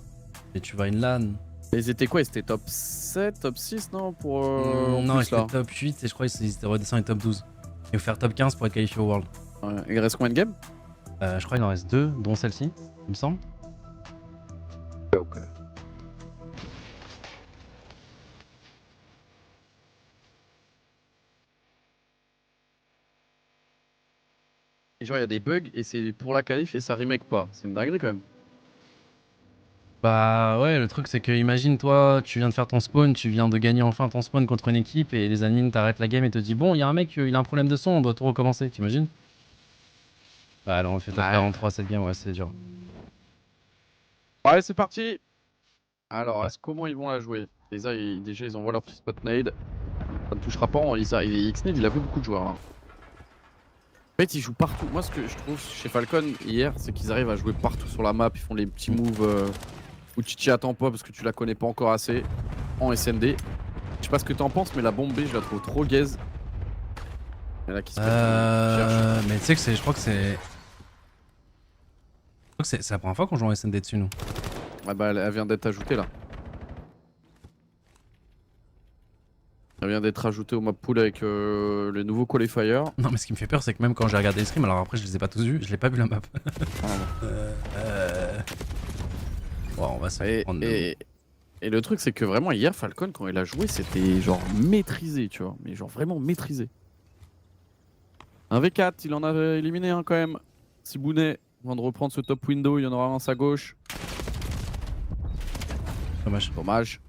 [SPEAKER 1] Et tu vas une LAN.
[SPEAKER 3] Ils étaient quoi? Ils étaient top 7, top 6, non pour,
[SPEAKER 1] non, ils étaient top 8 et je crois qu'ils étaient redescendus top 12. Il faut faire top 15 pour être qualifié au World.
[SPEAKER 3] Ouais. Il reste combien de games?
[SPEAKER 1] Je crois qu'il en reste 2, dont celle-ci, il me semble.
[SPEAKER 3] Ok. Et genre, il y a des bugs et c'est pour la qualif et ça remake pas. C'est une dinguerie quand même.
[SPEAKER 1] Bah ouais, le truc c'est que imagine toi, tu viens de faire ton spawn, tu viens de gagner enfin ton spawn contre une équipe et les admins t'arrêtent la game et te disent bon, il y a un mec, il a un problème de son, on doit tout recommencer, t'imagines? Bah alors on fait top
[SPEAKER 3] Ouais.
[SPEAKER 1] 43 cette game, ouais c'est dur.
[SPEAKER 3] Ouais, c'est parti. Alors,
[SPEAKER 1] Ouais.
[SPEAKER 3] comment ils vont la jouer? Déjà, ils envoient leur petit spot nade. Ça ne touchera pas. Xnade, il a vu beaucoup de joueurs. Hein. En fait, ils jouent partout. Moi, ce que je trouve chez Falcon hier, c'est qu'ils arrivent à jouer partout sur la map. Ils font les petits moves où tu t'y attends pas parce que tu la connais pas encore assez en SND. Je sais pas ce que t'en penses, mais la bombe B, je la trouve trop gaze. Et là, qui se fait cherche.
[SPEAKER 1] Mais tu sais que c'est, je crois que c'est la première fois qu'on joue en SND dessus nous.
[SPEAKER 3] Ah bah, elle vient d'être ajoutée là. Elle vient d'être ajoutée au map pool avec le nouveau qualifier.
[SPEAKER 1] Non mais ce qui me fait peur c'est que même quand j'ai regardé les streams, alors après je les ai pas tous vus, je l'ai pas vu la map. Bon, on va se prendre
[SPEAKER 3] Et le truc, c'est que vraiment, hier, Falcon, quand il a joué, c'était genre maîtrisé, tu vois. Mais genre vraiment maîtrisé. Un V4, il en avait éliminé un quand même. Sibounet, avant de reprendre ce top window, il y en aura un à sa gauche.
[SPEAKER 1] Dommage.
[SPEAKER 3] Dommage.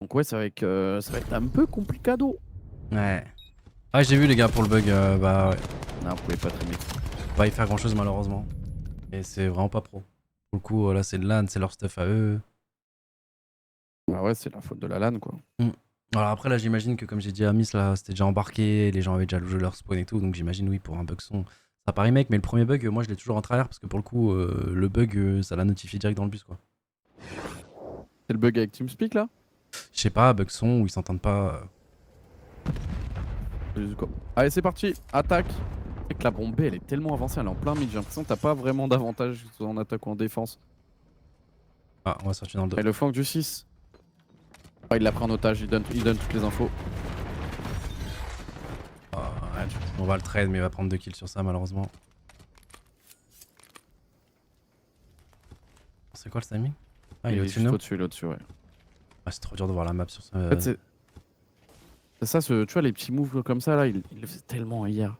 [SPEAKER 3] Donc ouais, ça va être un peu complicado.
[SPEAKER 1] Ouais. Ouais j'ai vu les gars pour le bug, bah ouais.
[SPEAKER 3] Non, vous pouvez pas traîner.
[SPEAKER 1] Pas y faire grand chose malheureusement. Et c'est vraiment pas pro. Pour le coup là c'est de LAN, c'est leur stuff à eux.
[SPEAKER 3] Bah ouais, c'est la faute de la LAN, quoi.
[SPEAKER 1] Alors après là j'imagine que comme j'ai dit à Miss là c'était déjà embarqué, les gens avaient déjà joué leur spawn et tout, donc j'imagine oui pour un bug son. Ça paraît mec, mais le premier bug moi je l'ai toujours en travers parce que pour le coup le bug ça l'a notifié direct dans le bus quoi.
[SPEAKER 3] C'est le bug avec TeamSpeak là?
[SPEAKER 1] Je sais pas, bug son où ils s'entendent pas.
[SPEAKER 3] Allez, c'est parti, attaque. C'est que la bombe B, elle est tellement avancée, elle est en plein mid. J'ai l'impression que t'as pas vraiment d'avantage en attaque ou en défense.
[SPEAKER 1] Ah on va sortir dans le dos.
[SPEAKER 3] Et le flanc du 6. Oh, il l'a pris en otage, il donne toutes les infos.
[SPEAKER 1] Ouais, on va le trade mais il va prendre 2 kills sur ça malheureusement. C'est quoi le timing? Ah il est au-dessus de nous?
[SPEAKER 3] Il est au-dessus, ouais.
[SPEAKER 1] Ah, c'est trop dur de voir la map sur ce...
[SPEAKER 3] En fait, c'est ça, tu vois, les petits moves comme ça, là, il le faisait tellement hier.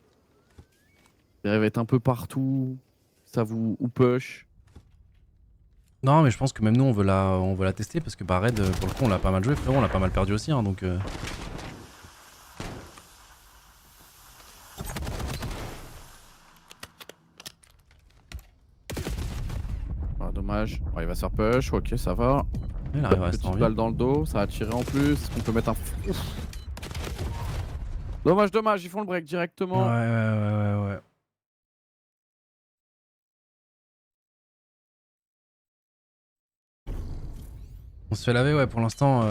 [SPEAKER 3] Il arrive à être un peu partout, ça vous ou push.
[SPEAKER 1] Non mais je pense que même nous on veut la tester parce que bah Red pour le coup on l'a pas mal joué frérot, on l'a pas mal perdu aussi hein, donc
[SPEAKER 3] Ah, dommage. Il va se faire push, ok, ça va.
[SPEAKER 1] il arrive à rester en
[SPEAKER 3] Petite
[SPEAKER 1] vie.
[SPEAKER 3] balle dans le dos, ça a tiré en plus. Est-ce qu'on peut mettre un... Dommage, ils font le break directement.
[SPEAKER 1] Ouais. On se fait laver ouais pour l'instant.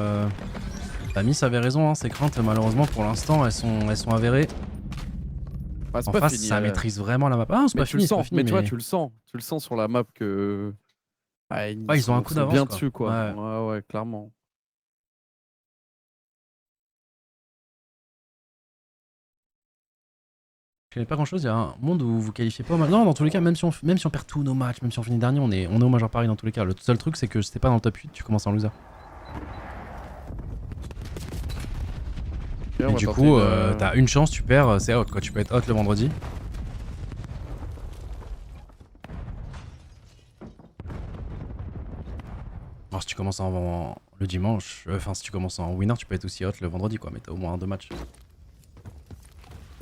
[SPEAKER 1] Miss avait raison, hein, ces craintes malheureusement pour l'instant elles sont avérées.
[SPEAKER 3] Bah, c'est
[SPEAKER 1] En
[SPEAKER 3] pas
[SPEAKER 1] face
[SPEAKER 3] fini,
[SPEAKER 1] ça maîtrise vraiment la map. Ah c'est
[SPEAKER 3] mais
[SPEAKER 1] pas
[SPEAKER 3] tu
[SPEAKER 1] fini,
[SPEAKER 3] le
[SPEAKER 1] c'est pas
[SPEAKER 3] sens,
[SPEAKER 1] fini.
[SPEAKER 3] mais tu vois, tu le sens sur la map que... Ah,
[SPEAKER 1] ils ont un coup
[SPEAKER 3] sont
[SPEAKER 1] d'avance
[SPEAKER 3] bien
[SPEAKER 1] quoi.
[SPEAKER 3] dessus quoi.
[SPEAKER 1] Ouais.
[SPEAKER 3] Ouais, clairement.
[SPEAKER 1] Je connais pas grand chose, il y a un monde où vous qualifiez pas au major. Non, dans tous les cas, même si on perd tous nos matchs, même si on finit dernier, on est au Major Paris dans tous les cas. Le seul truc, c'est que si t'es pas dans le top 8, tu commences en loser. Et du coup, t'as une chance, tu perds, c'est out quoi. Tu peux être out le vendredi. Alors si tu commences le dimanche, enfin si tu commences en winner, tu peux être aussi out le vendredi quoi, mais t'as au moins 2 matchs.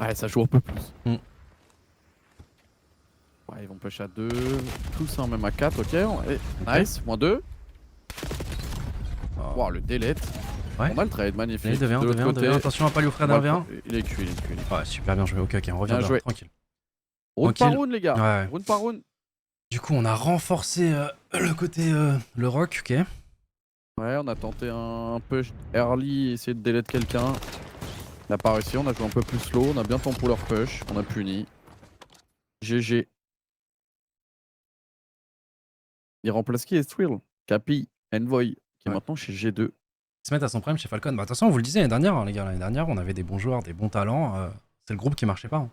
[SPEAKER 3] Ouais, ça joue un peu plus.
[SPEAKER 1] Mm.
[SPEAKER 3] Ouais, ils vont push à 2. Tous en même à 4, ok. Nice, moins 2.
[SPEAKER 1] Oh.
[SPEAKER 3] Wow, le delete.
[SPEAKER 1] Ouais.
[SPEAKER 3] On a le trade, magnifique.
[SPEAKER 1] Allez, devient. Attention à pas lui offrir un V1.
[SPEAKER 3] Il est cuit,
[SPEAKER 1] Ouais, super bien joué. Ok, on revient là, tranquille.
[SPEAKER 3] Round par round, les gars.
[SPEAKER 1] Ouais.
[SPEAKER 3] Round par round.
[SPEAKER 1] Du coup, on a renforcé le côté le rock, ok.
[SPEAKER 3] Ouais, on a tenté un push early, essayer de delete quelqu'un. On n'a pas réussi, on a joué un peu plus slow, on a bien tempo leur push, on a puni. GG. Il remplace qui est Thrill? Capi, Envoy, qui est maintenant chez G2.
[SPEAKER 1] Se mettre à son prime chez Falcon. Bah, de toute façon, on vous le disait l'année dernière, hein, les gars. L'année dernière, on avait des bons joueurs, des bons talents. C'est le groupe qui marchait pas. Hein.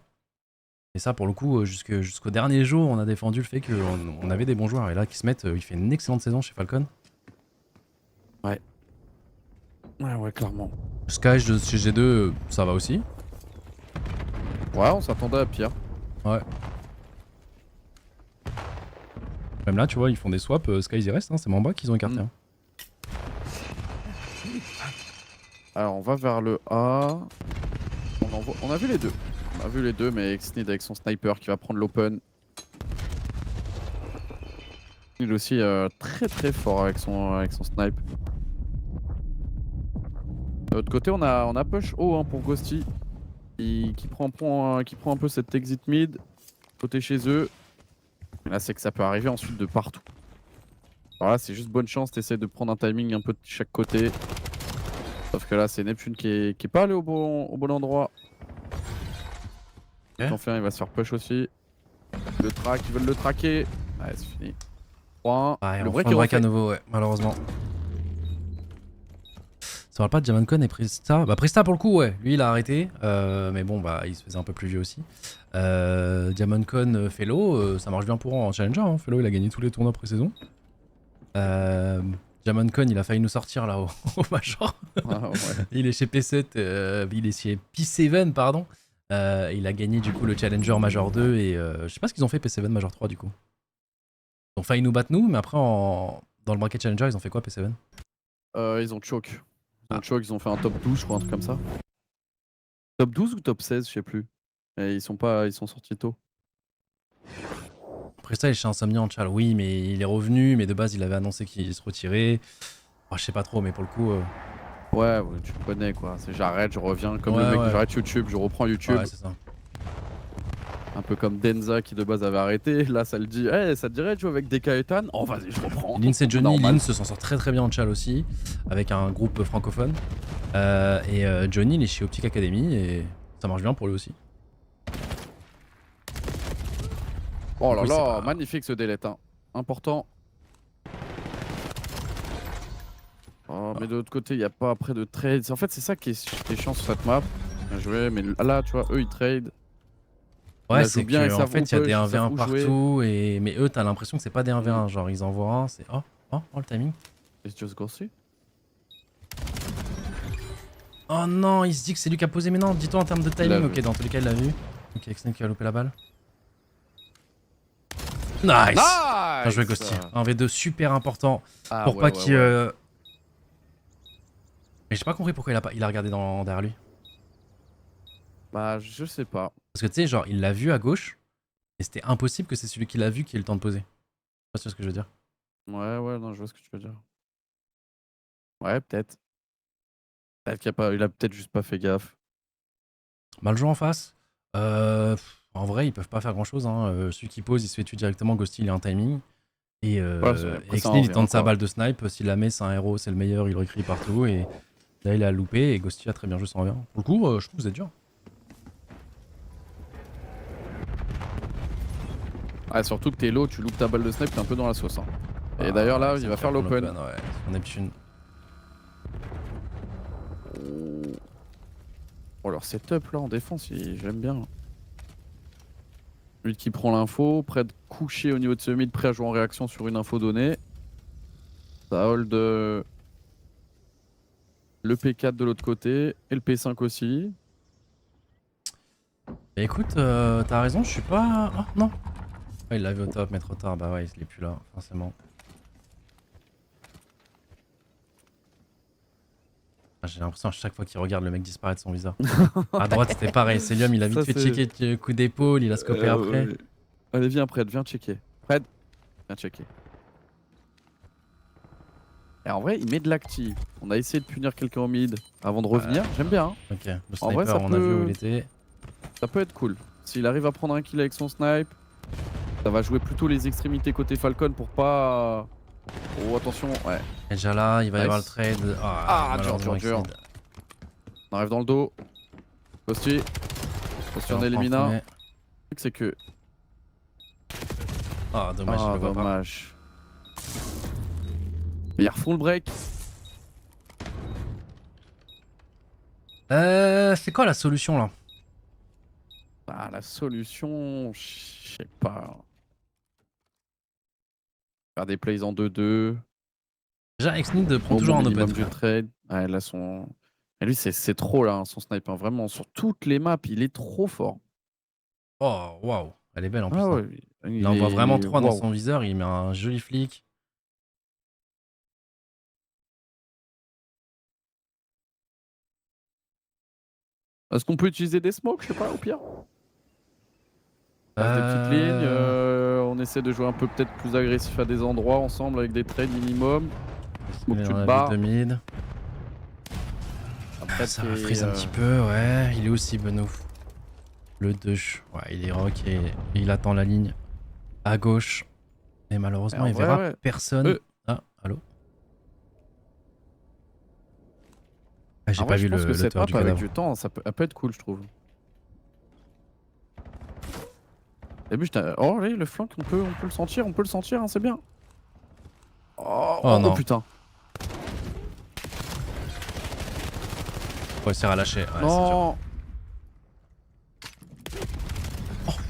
[SPEAKER 1] Et ça, pour le coup, jusqu'au dernier jour, on a défendu le fait qu'on avait des bons joueurs. Et là, qui se mettent, il fait une excellente saison chez Falcon.
[SPEAKER 3] Ouais. Ouais, clairement.
[SPEAKER 1] Sky chez G2, ça va aussi.
[SPEAKER 3] Ouais, on s'attendait à pire.
[SPEAKER 1] Ouais. Même là, tu vois, ils font des swaps, Skies il reste, hein, c'est Mamba qu'ils ont écarté. Hein.
[SPEAKER 3] Alors on va vers le A. On a vu les deux. On a vu les deux, mais Xnid avec son sniper qui va prendre l'open. Il est aussi très très fort avec son snipe. De l'autre côté, on a push haut hein, pour Ghosty. Qui prend un peu cette exit mid. Côté chez eux. Là, c'est que ça peut arriver ensuite de partout. Alors là, c'est juste bonne chance. T'essaies de prendre un timing un peu de chaque côté. Sauf que là, c'est Neptune qui est pas allé au bon endroit.
[SPEAKER 1] Okay.
[SPEAKER 3] Enfin, il va se faire push aussi. Le track, ils veulent le traquer. Ouais, c'est fini. 3-1.
[SPEAKER 1] Ouais,
[SPEAKER 3] le
[SPEAKER 1] on
[SPEAKER 3] break
[SPEAKER 1] prend
[SPEAKER 3] est
[SPEAKER 1] le break à
[SPEAKER 3] refait.
[SPEAKER 1] nouveau, ouais, malheureusement. Ça parle pas de Jamancon et Prista. Bah Prista pour le coup, ouais, lui il a arrêté. Mais bon, bah il se faisait un peu plus vieux aussi. Jamancon, Fellow, ça marche bien pour en Challenger. Hein. Fellow il a gagné tous les tournois pré-saison. Jamancon il a failli nous sortir là au Major.
[SPEAKER 3] Ah, ouais.
[SPEAKER 1] Il est chez P7, il est chez P7, pardon. Il a gagné du coup le Challenger Major 2 et je sais pas ce qu'ils ont fait P7 Major 3 du coup. Ils ont failli nous battre nous, mais après dans le bracket Challenger ils ont fait quoi P7?
[SPEAKER 3] Ils ont choke. Ils ont fait un top 12, je crois, un truc comme ça. Top 12 ou top 16, je sais plus. Et ils sont sortis tôt.
[SPEAKER 1] Après ça, il est chez Insomnia en Chal. Oui, mais il est revenu, mais de base, il avait annoncé qu'il se retirait. Oh, je sais pas trop, mais pour le coup.
[SPEAKER 3] Ouais, tu me connais quoi. J'arrête, je reviens. Comme le mec, j'arrête YouTube, je reprends YouTube.
[SPEAKER 1] Ouais, c'est ça.
[SPEAKER 3] Un peu comme Denza qui de base avait arrêté. Là, ça le dit. Hey, ça te dirait de jouer avec Dekaetan? Oh, vas-y, je reprends.
[SPEAKER 1] Linz et Johnny,
[SPEAKER 3] Normal.
[SPEAKER 1] Linz s'en sort très très bien en Chal aussi, avec un groupe francophone. Et Johnny, il est chez Optic Academy et ça marche bien pour lui aussi.
[SPEAKER 3] Oh là
[SPEAKER 1] coup,
[SPEAKER 3] là, magnifique ce délai. Hein. Important. Oh, mais de l'autre côté, il n'y a pas après de trade. En fait, c'est ça qui est chiant sur cette map. Bien joué, mais là, tu vois, eux, ils trade.
[SPEAKER 1] Ouais, c'est bien, en fait, il y a des
[SPEAKER 3] push,
[SPEAKER 1] 1v1 partout, mais eux, t'as l'impression que c'est pas des 1v1. Genre, ils envoient un, c'est. Oh, le timing.
[SPEAKER 3] It's just Ghosty.
[SPEAKER 1] Oh non, il se dit que c'est lui qui a posé. Mais non, dis-toi en termes de timing. Ok, dans tous les cas, il l'a vu. Ok, Xnake qui a loupé la balle. Nice, Bien joué, Ghosty. 1v2 super important. Pour pas qu'il. Mais j'ai pas compris pourquoi il a regardé derrière lui.
[SPEAKER 3] Bah, je sais pas.
[SPEAKER 1] Parce que tu sais, genre, il l'a vu à gauche. Et c'était impossible que c'est celui qui l'a vu qui ait le temps de poser. Tu vois ce que je veux dire?
[SPEAKER 3] Ouais, non, je vois ce que tu veux dire. Ouais, peut-être. Il a peut-être juste pas fait gaffe.
[SPEAKER 1] Mal joué en face. En vrai, ils peuvent pas faire grand chose. Hein. Celui qui pose, il se fait tuer directement. Ghosty, il est en timing. Et Xnid, il tente sa balle de snipe. S'il la met, c'est un héros, c'est le meilleur. Il le recrie partout. Et là, il a loupé. Et Ghosty a très bien joué son envers. Pour le coup, je trouve que vous êtes dur.
[SPEAKER 3] Ouais, surtout que t'es low, tu loupes ta balle de snipe, t'es un peu dans la sauce. Hein. Et d'ailleurs, là, il va faire l'open.
[SPEAKER 1] Ouais, sur Neptune.
[SPEAKER 3] Oh, leur setup là en défense, j'aime bien. Lui qui prend l'info, prêt de coucher au niveau de ce mid, prêt à jouer en réaction sur une info donnée. Ça hold le P4 de l'autre côté et le P5 aussi.
[SPEAKER 1] Bah écoute, t'as raison, je suis pas. Oh non! Ouais, il l'a vu au top, mais trop tard. Bah ouais, il est plus là, forcément. J'ai l'impression à chaque fois qu'il regarde, le mec disparaît de son viseur. À droite, c'était pareil. Celium, il a vite fait checker coup d'épaule, il a scopé après.
[SPEAKER 3] Ouais. Allez, viens, Fred, viens checker. Fred, viens checker. Et en vrai, il met de l'acti. On a essayé de punir quelqu'un au mid avant de revenir. J'aime bien. Hein.
[SPEAKER 1] Ok, le
[SPEAKER 3] En vrai,
[SPEAKER 1] sniper, on a vu où il était.
[SPEAKER 3] Ça peut être cool. S'il arrive à prendre un kill avec son snipe, ça va jouer plutôt les extrémités côté Falcon pour pas. Oh, attention, ouais.
[SPEAKER 1] Et déjà là, il va y avoir le trade.
[SPEAKER 3] Dur. On arrive dans le dos. Ghosty. Ghosty, on élimina. Le truc, c'est que.
[SPEAKER 1] Ah, dommage, il le voit pas.
[SPEAKER 3] Mais ils refont le break.
[SPEAKER 1] C'est quoi la solution là?
[SPEAKER 3] Ah, la solution, je sais pas. Faire des plays en 2-2.
[SPEAKER 1] Déjà, Xnid prend toujours un open.
[SPEAKER 3] Du trade. Ouais, là, Et lui, c'est trop là, son sniper. Vraiment, sur toutes les maps, il est trop fort.
[SPEAKER 1] Oh, waouh. Elle est belle en plus.
[SPEAKER 3] Ah
[SPEAKER 1] hein.
[SPEAKER 3] ouais.
[SPEAKER 1] Il en voit vraiment 3 dans
[SPEAKER 3] waouh.
[SPEAKER 1] son viseur. Il met un joli flic.
[SPEAKER 3] Est-ce qu'on peut utiliser des smokes, je sais pas, au pire? Passe des petites lignes, on essaie de jouer un peu peut-être plus agressif à des endroits ensemble avec des trades minimum.
[SPEAKER 1] Il
[SPEAKER 3] Donc
[SPEAKER 1] est
[SPEAKER 3] tu
[SPEAKER 1] dans
[SPEAKER 3] te
[SPEAKER 1] la
[SPEAKER 3] barres.
[SPEAKER 1] vue de mid.
[SPEAKER 3] Après,
[SPEAKER 1] Ça va
[SPEAKER 3] t'es,
[SPEAKER 1] freeze un petit peu, ouais. Il est aussi Benoît. Le 2. Ouais, il est rock et il attend la ligne à gauche. Et malheureusement,
[SPEAKER 3] en
[SPEAKER 1] il
[SPEAKER 3] vrai,
[SPEAKER 1] verra
[SPEAKER 3] ouais.
[SPEAKER 1] personne. Ah, allô? Ah, j'ai
[SPEAKER 3] En
[SPEAKER 1] pas
[SPEAKER 3] vrai,
[SPEAKER 1] vu
[SPEAKER 3] je pense que
[SPEAKER 1] le
[SPEAKER 3] cette
[SPEAKER 1] tour
[SPEAKER 3] map
[SPEAKER 1] du
[SPEAKER 3] avec
[SPEAKER 1] cadavre.
[SPEAKER 3] du temps, elle peut être cool, je trouve. Au début, oh oui, le flank, on peut le sentir, hein, c'est bien. Oh,
[SPEAKER 1] Oh
[SPEAKER 3] oh
[SPEAKER 1] non.
[SPEAKER 3] putain.
[SPEAKER 1] Faut essayer à lâcher. Ouais, c'est dur.
[SPEAKER 3] Non.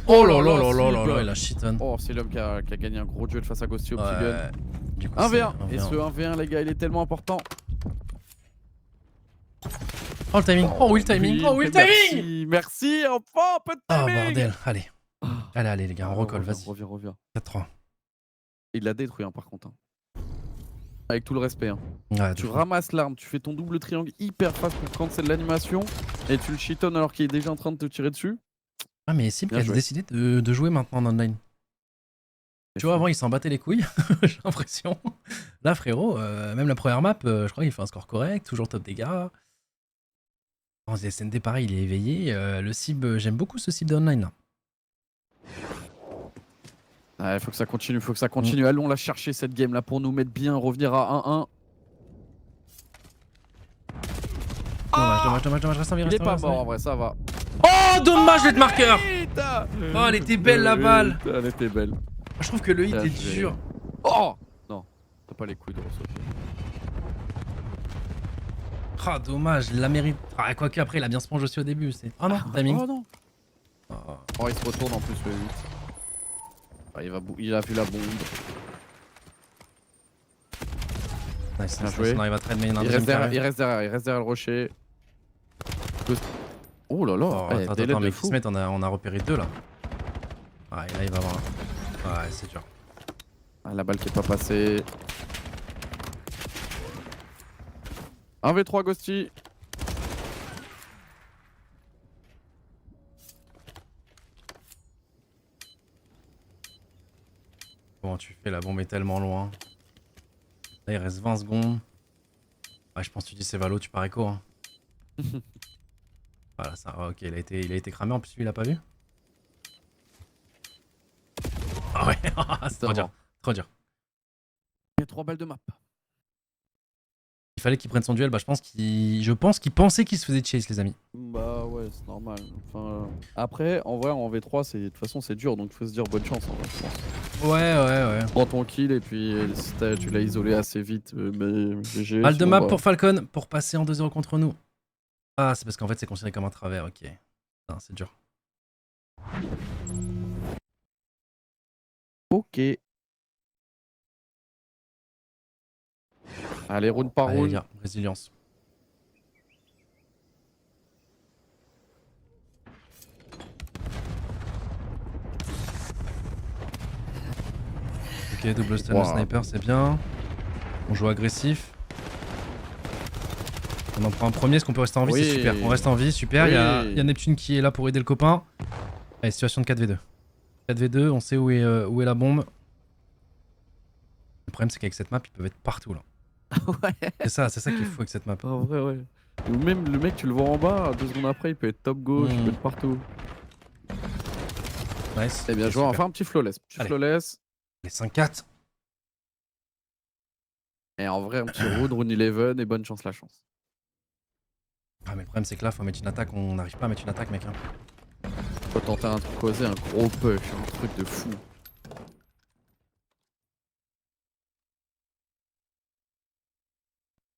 [SPEAKER 1] Oh là là là là
[SPEAKER 3] Sib.
[SPEAKER 1] là là, il a shiton.
[SPEAKER 3] Oh, c'est l'homme qui a gagné un gros duel face à Ghosty Optigun.
[SPEAKER 1] Ouais. Du coup,
[SPEAKER 3] 1v1.
[SPEAKER 1] c'est
[SPEAKER 3] Et ce 1v1, les gars, il est tellement important.
[SPEAKER 1] Oh le timing. Oh oui le timing. Oh oui le timing.
[SPEAKER 3] Merci, enfin, un peu de
[SPEAKER 1] Oh
[SPEAKER 3] timing.
[SPEAKER 1] bordel. Allez.
[SPEAKER 3] Ah.
[SPEAKER 1] Allez les gars, on recolle, vas-y.
[SPEAKER 3] Reviens.
[SPEAKER 1] 4-3.
[SPEAKER 3] Il l'a détruit, hein, par contre. Hein. Avec tout le respect. Hein.
[SPEAKER 1] Ouais,
[SPEAKER 3] Tu ramasses l'arme, tu fais ton double triangle hyper fast pour cancel l'animation et tu le shiton alors qu'il est déjà en train de te tirer dessus.
[SPEAKER 1] Ah mais Sib
[SPEAKER 3] Bien
[SPEAKER 1] a
[SPEAKER 3] joué.
[SPEAKER 1] décidé de jouer maintenant en online. Tu vois, avant il s'en battait les couilles, j'ai l'impression. Là frérot, même la première map, je crois qu'il fait un score correct, toujours top dégâts. Dans les SND pareil, il est éveillé. Le Sib, j'aime beaucoup ce Sib d'online là.
[SPEAKER 3] Ouais, faut que ça continue, Allons la chercher cette game là pour nous mettre bien, revenir à 1-1.
[SPEAKER 1] Dommage, reste en vie,
[SPEAKER 3] Il
[SPEAKER 1] reste
[SPEAKER 3] est
[SPEAKER 1] en vie,
[SPEAKER 3] pas
[SPEAKER 1] reste en
[SPEAKER 3] mort
[SPEAKER 1] vie.
[SPEAKER 3] en vrai, ça va.
[SPEAKER 1] Oh dommage le marqueur.
[SPEAKER 3] Vite.
[SPEAKER 1] Oh elle était belle la balle.
[SPEAKER 3] Elle était belle.
[SPEAKER 1] Je trouve que le hit
[SPEAKER 3] Bien
[SPEAKER 1] est
[SPEAKER 3] joué.
[SPEAKER 1] dur.
[SPEAKER 3] Oh non, t'as pas les couilles de ressauter.
[SPEAKER 1] Ah dommage, il la mérite. Ah quoique après il a bien sponge aussi au début. Oh non, timing.
[SPEAKER 3] Oh non.
[SPEAKER 1] Oh.
[SPEAKER 3] Oh, il se retourne en plus le 8. Ah, il a vu la bombe.
[SPEAKER 1] Nice,
[SPEAKER 3] Bien
[SPEAKER 1] nice,
[SPEAKER 3] joué.
[SPEAKER 1] on arrive à trade mais il y en a un
[SPEAKER 3] Il
[SPEAKER 1] deuxième
[SPEAKER 3] reste
[SPEAKER 1] qui arrive.
[SPEAKER 3] derrière le rocher. Oh là là,
[SPEAKER 1] Oh,
[SPEAKER 3] eh,
[SPEAKER 1] attends,
[SPEAKER 3] délai de
[SPEAKER 1] mais
[SPEAKER 3] fou.
[SPEAKER 1] Kismet, on a repéré 2 là. Ouais, là il va avoir. Ouais, c'est dur.
[SPEAKER 3] Ah, la balle qui est pas passée. 1v3 Ghosty.
[SPEAKER 1] Comment tu fais? La bombe est tellement loin. Là il reste 20 secondes. Ouais, je pense que tu dis c'est Valo, tu pars écho. Hein. Voilà, ça. Ok, il a été cramé en plus, lui il a pas vu. Ah ouais, c'est trop dur. Trop dur.
[SPEAKER 3] Il y a 3 balles de map.
[SPEAKER 1] Il fallait qu'il prenne son duel, bah je pense qu'il pensait qu'il se faisait chase les amis.
[SPEAKER 3] Bah ouais, c'est normal. Enfin, après, en vrai, en V3, de toute façon, c'est dur, donc faut se dire bonne chance en vrai, je pense.
[SPEAKER 1] Ouais.
[SPEAKER 3] Prends ton kill et puis si tu l'as isolé assez vite, mais GG.
[SPEAKER 1] Mal de
[SPEAKER 3] sinon,
[SPEAKER 1] map
[SPEAKER 3] bah,
[SPEAKER 1] pour Falcon pour passer en 2-0 contre nous. Ah, c'est parce qu'en fait c'est considéré comme un travers, ok. Non, c'est dur.
[SPEAKER 3] Ok. Allez, round par
[SPEAKER 1] Allez les
[SPEAKER 3] round.
[SPEAKER 1] gars, résilience. Ok, double stun,
[SPEAKER 3] Wow.
[SPEAKER 1] sniper, c'est bien. On joue agressif. On en prend un premier, est-ce qu'on peut rester en vie?
[SPEAKER 3] Oui.
[SPEAKER 1] C'est super, on reste en vie, super.
[SPEAKER 3] Oui.
[SPEAKER 1] Il y a Neptune qui est là pour aider le copain. Allez, situation de 4v2. 4v2, on sait où est la bombe. Le problème c'est qu'avec cette map, ils peuvent être partout là.
[SPEAKER 3] Ouais.
[SPEAKER 1] C'est ça qui est fou avec cette map.
[SPEAKER 3] En vrai, ouais. Ou même le mec, tu le vois en bas, 2 secondes après, il peut être top gauche, il peut être partout.
[SPEAKER 1] Nice.
[SPEAKER 3] Eh bien
[SPEAKER 1] Ok,
[SPEAKER 3] joué, on va
[SPEAKER 1] super.
[SPEAKER 3] faire un petit flawless.
[SPEAKER 1] Allez.
[SPEAKER 3] Flawless.
[SPEAKER 1] Les 5-4.
[SPEAKER 3] Et en vrai, un petit round 11 et bonne chance la chance.
[SPEAKER 1] Ah mais le problème c'est que là faut mettre une attaque, on n'arrive pas à mettre une attaque mec. Hein.
[SPEAKER 3] Faut tenter un truc causé, un gros push, un truc de fou.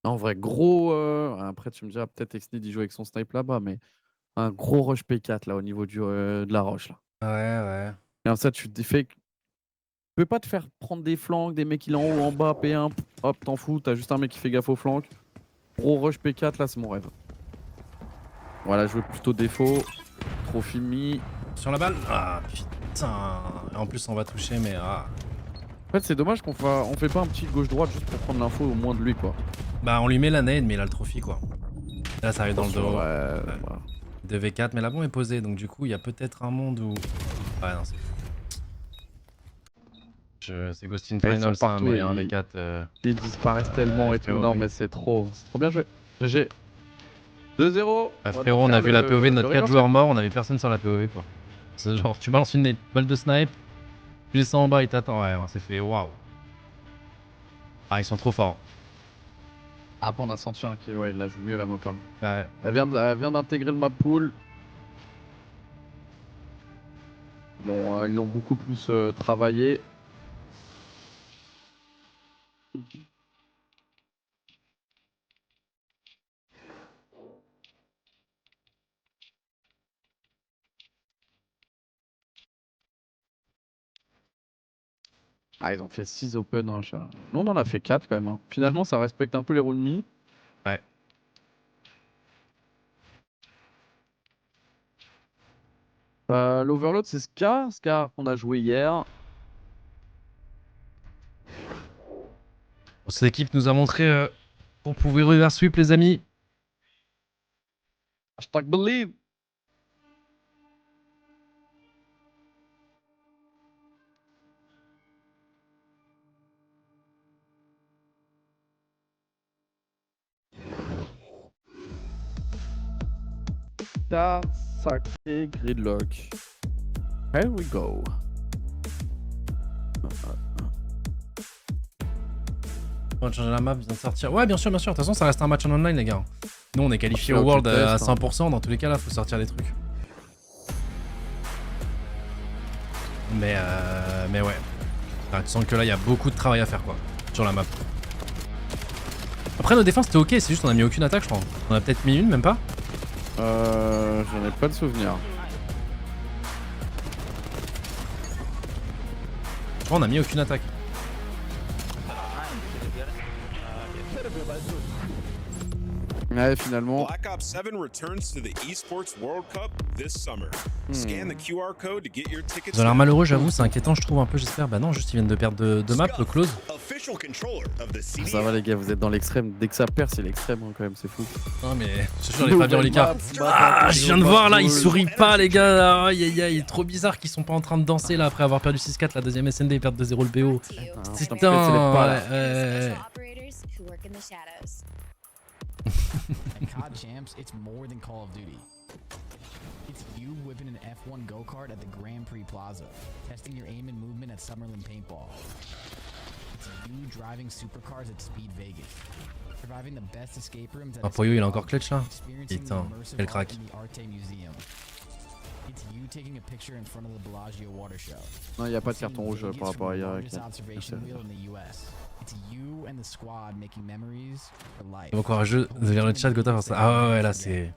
[SPEAKER 3] En vrai, gros. Après, tu me diras peut-être Exnid il joue avec son snipe là-bas, mais un gros rush P4 là au niveau de la roche là.
[SPEAKER 1] Ouais.
[SPEAKER 3] Et comme ça, tu te fais. Tu peux pas te faire prendre des flancs, des mecs il est en haut, en bas, P1, hop, t'en fous, t'as juste un mec qui fait gaffe aux flancs. Gros rush P4 là, c'est mon rêve. Voilà, je veux plutôt défaut. Trophy mis.
[SPEAKER 1] Sur la balle. Ah putain. En plus on va toucher mais ah.
[SPEAKER 3] En fait c'est dommage qu'on fait pas un petit gauche-droite juste pour prendre l'info au moins de lui quoi.
[SPEAKER 1] Bah on lui met la nade mais il a le trophy quoi. Là ça arrive dans le dos.
[SPEAKER 3] Ouais.
[SPEAKER 1] 2v4 mais la bombe est posée donc du coup il y a peut-être un monde où... Ouais non c'est fou. C'est Ghost in Finals hein, mais un v4...
[SPEAKER 3] Ils disparaissent tellement et tout. Non mais c'est trop bien joué. GG. 2-0.
[SPEAKER 1] Bah, frérot on a vu la POV de notre 4 joueurs morts, on avait personne sur la POV quoi. C'est genre tu balances une balle de snipe, tu descends en bas et t'attends. Ouais on s'est fait waouh. Ah ils sont trop forts.
[SPEAKER 3] Après on a senti un kill, ouais il a joué mieux la Mopal.
[SPEAKER 1] Ouais.
[SPEAKER 3] Elle vient d'intégrer le map pool. Bon, ils l'ont beaucoup plus travaillé. Ah ils ont fait 6 open hein, chat. Nous on en a fait 4 quand même. Hein. Finalement ça respecte un peu les rôles mi.
[SPEAKER 1] Ouais.
[SPEAKER 3] L'Overload c'est Scar qu'on a joué hier.
[SPEAKER 1] Bon, cette équipe nous a montré qu'on pouvait reverse sweep les amis.
[SPEAKER 3] Hashtag believe. Sacré gridlock. Here we go.
[SPEAKER 1] On va changer la map, vient de sortir. Ouais, bien sûr, bien sûr. De toute façon, ça reste un match en online, les gars. Nous, on est qualifié au World à 100%. Dans tous les cas, là, faut sortir des trucs. Mais ouais. Là, tu sens que là, il y a beaucoup de travail à faire, quoi, sur la map. Après, nos défenses, c'était ok. C'est juste qu'on a mis aucune attaque, je crois. On a peut-être mis une, même pas.
[SPEAKER 3] J'en ai pas de souvenir.
[SPEAKER 1] Je crois qu'on a mis aucune attaque.
[SPEAKER 3] Ouais, finalement.
[SPEAKER 4] Black Ops 7 returns to the Esports World Cup this summer. Scan the QR code to get your tickets.
[SPEAKER 1] Vous avez l'air malheureux, j'avoue, c'est inquiétant, je trouve un peu, j'espère. Bah non, juste ils viennent de perdre de map, le close.
[SPEAKER 3] Ça va les gars, vous êtes dans l'extrême. Dès que ça perd, c'est l'extrême hein, quand même, c'est fou.
[SPEAKER 1] Non mais c'est sûr les Fabien Lucas. Ah, je viens de voir là, ils sourient pas les gars. Aïe aïe aïe, trop bizarre qu'ils sont pas en train de danser là après avoir perdu 6-4 la deuxième SND et perdre 2-0 le BO. Putain.
[SPEAKER 5] At COD Champs, it's more than Call of Duty. It's you whipping an F1 go-kart at the Grand Prix Plaza, testing your aim and movement at Summerlin Paintball. It's you driving supercars at Speed Vegas, surviving the best escape rooms at
[SPEAKER 1] Ah, Poyo il est encore clutch là.
[SPEAKER 5] experiencing the
[SPEAKER 1] Putain,
[SPEAKER 5] immersive
[SPEAKER 1] quel
[SPEAKER 5] art
[SPEAKER 1] crack.
[SPEAKER 5] in the Arte Museum. It's you taking a picture in front of the Bellagio water show.
[SPEAKER 3] Non, il n'y a pas de carton rouge
[SPEAKER 5] Vegas
[SPEAKER 3] par rapport à
[SPEAKER 5] from the
[SPEAKER 3] hier.
[SPEAKER 5] largest observation wheel in the US. It's you and the squad making memories for life.
[SPEAKER 1] On va courageux de lire le chat Gotha. Ah ouais là c'est...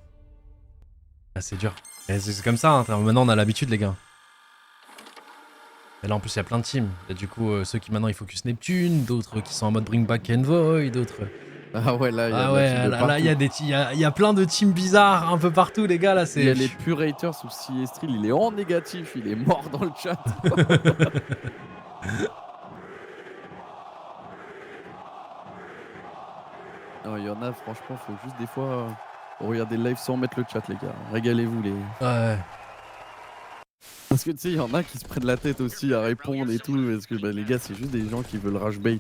[SPEAKER 1] Là c'est dur. C'est comme ça, hein. Maintenant on a l'habitude les gars. Et là en plus il y a plein de teams. Il y a du coup ceux qui maintenant ils focus Neptune, d'autres qui sont en mode bring back Envoy, d'autres...
[SPEAKER 3] Ah ouais là il y a,
[SPEAKER 1] ah ouais, là il y a plein de teams bizarres un peu partout les gars là c'est...
[SPEAKER 3] Il y a les pure haters sous Siestril, il est en négatif, il est mort dans le chat. Non, il y en a franchement, faut juste des fois regarder le live sans mettre le chat les gars. Régalez-vous les...
[SPEAKER 1] Ouais.
[SPEAKER 3] Parce que tu sais, il y en a qui se prennent la tête aussi à répondre et tout, parce que bah, les gars c'est juste des gens qui veulent rage bait.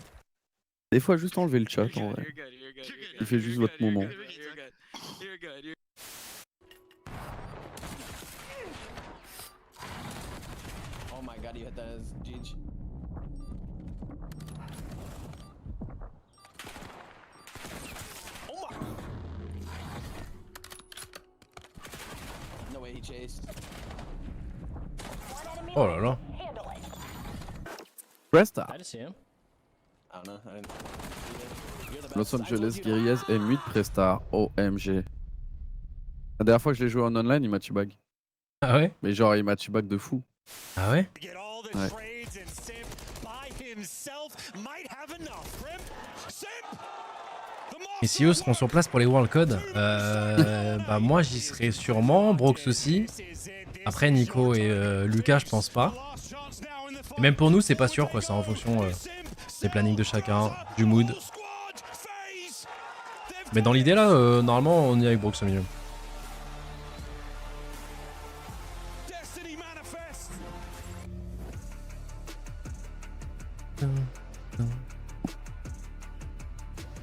[SPEAKER 3] Des fois juste enlever le chat en vrai. Il fait juste votre moment.
[SPEAKER 6] Oh my god, you hit that as GG. Oh my! No way he chased.
[SPEAKER 1] Oh là là.
[SPEAKER 3] Presta.
[SPEAKER 6] I just see him. I don't know. I didn't. You're the best.
[SPEAKER 3] Los Angeles Guerrillas M8 Presta. OMG. La dernière fois que je l'ai joué en online, il m'a teabag.
[SPEAKER 1] Ah ouais?
[SPEAKER 3] Mais genre, il m'a teabag de fou.
[SPEAKER 1] Ah ouais?
[SPEAKER 3] Ouais.
[SPEAKER 1] Les CEO seront sur place pour les World Code. Bah moi j'y serai sûrement, Brox aussi. Après, Nico et Lucas, je pense pas. Et même pour nous, c'est pas sûr, quoi. C'est en fonction des plannings de chacun, du mood. Mais dans l'idée, là, normalement, on y est avec Brooks au milieu.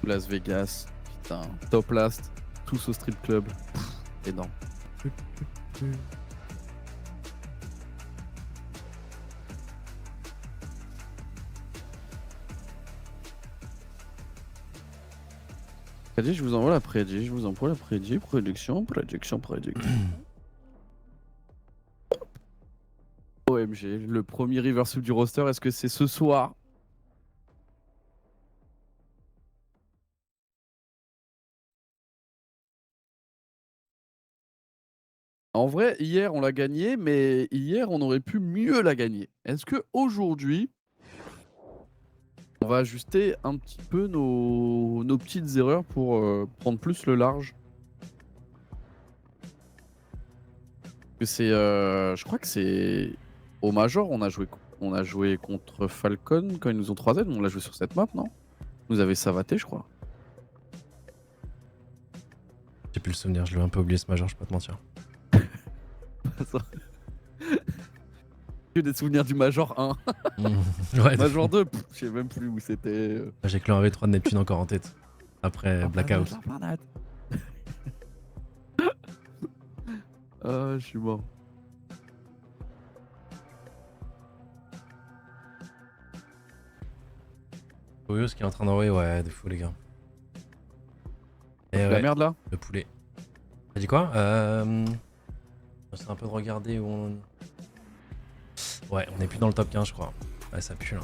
[SPEAKER 3] Las Vegas, putain, top last, tous au strip club. Pff, énorme. Prédit, je vous envoie la prédit, je vous envoie la prédit, production. OMG, le premier reversal du roster, est-ce que c'est ce soir? En vrai, hier on l'a gagné, mais hier on aurait pu mieux la gagner. Est-ce que aujourd'hui, on va ajuster un petit peu nos petites erreurs pour prendre plus le large? Que c'est, je crois que c'est au Major, on a joué contre Falcon quand ils nous ont 3Z, on l'a joué sur cette map, non? Vous avez savaté, je crois.
[SPEAKER 1] J'ai plus le souvenir, je l'ai un peu oublié ce Major, je peux pas te mentir.
[SPEAKER 3] Que des souvenirs du Major 1.
[SPEAKER 1] Ouais,
[SPEAKER 3] Major 2, je sais même plus où c'était.
[SPEAKER 1] j'ai que le 1v3 de Neptune encore en tête. Après Blackout.
[SPEAKER 3] Ah, je suis mort.
[SPEAKER 1] Curieux ce qui est en train d'envoyer, ouais, de fou les gars. Et
[SPEAKER 3] La
[SPEAKER 1] ouais,
[SPEAKER 3] merde là.
[SPEAKER 1] le poulet. T'as dit quoi C'est un peu de regarder où on... Ouais, on est plus dans le top 15 je crois. Ouais, ça pue là.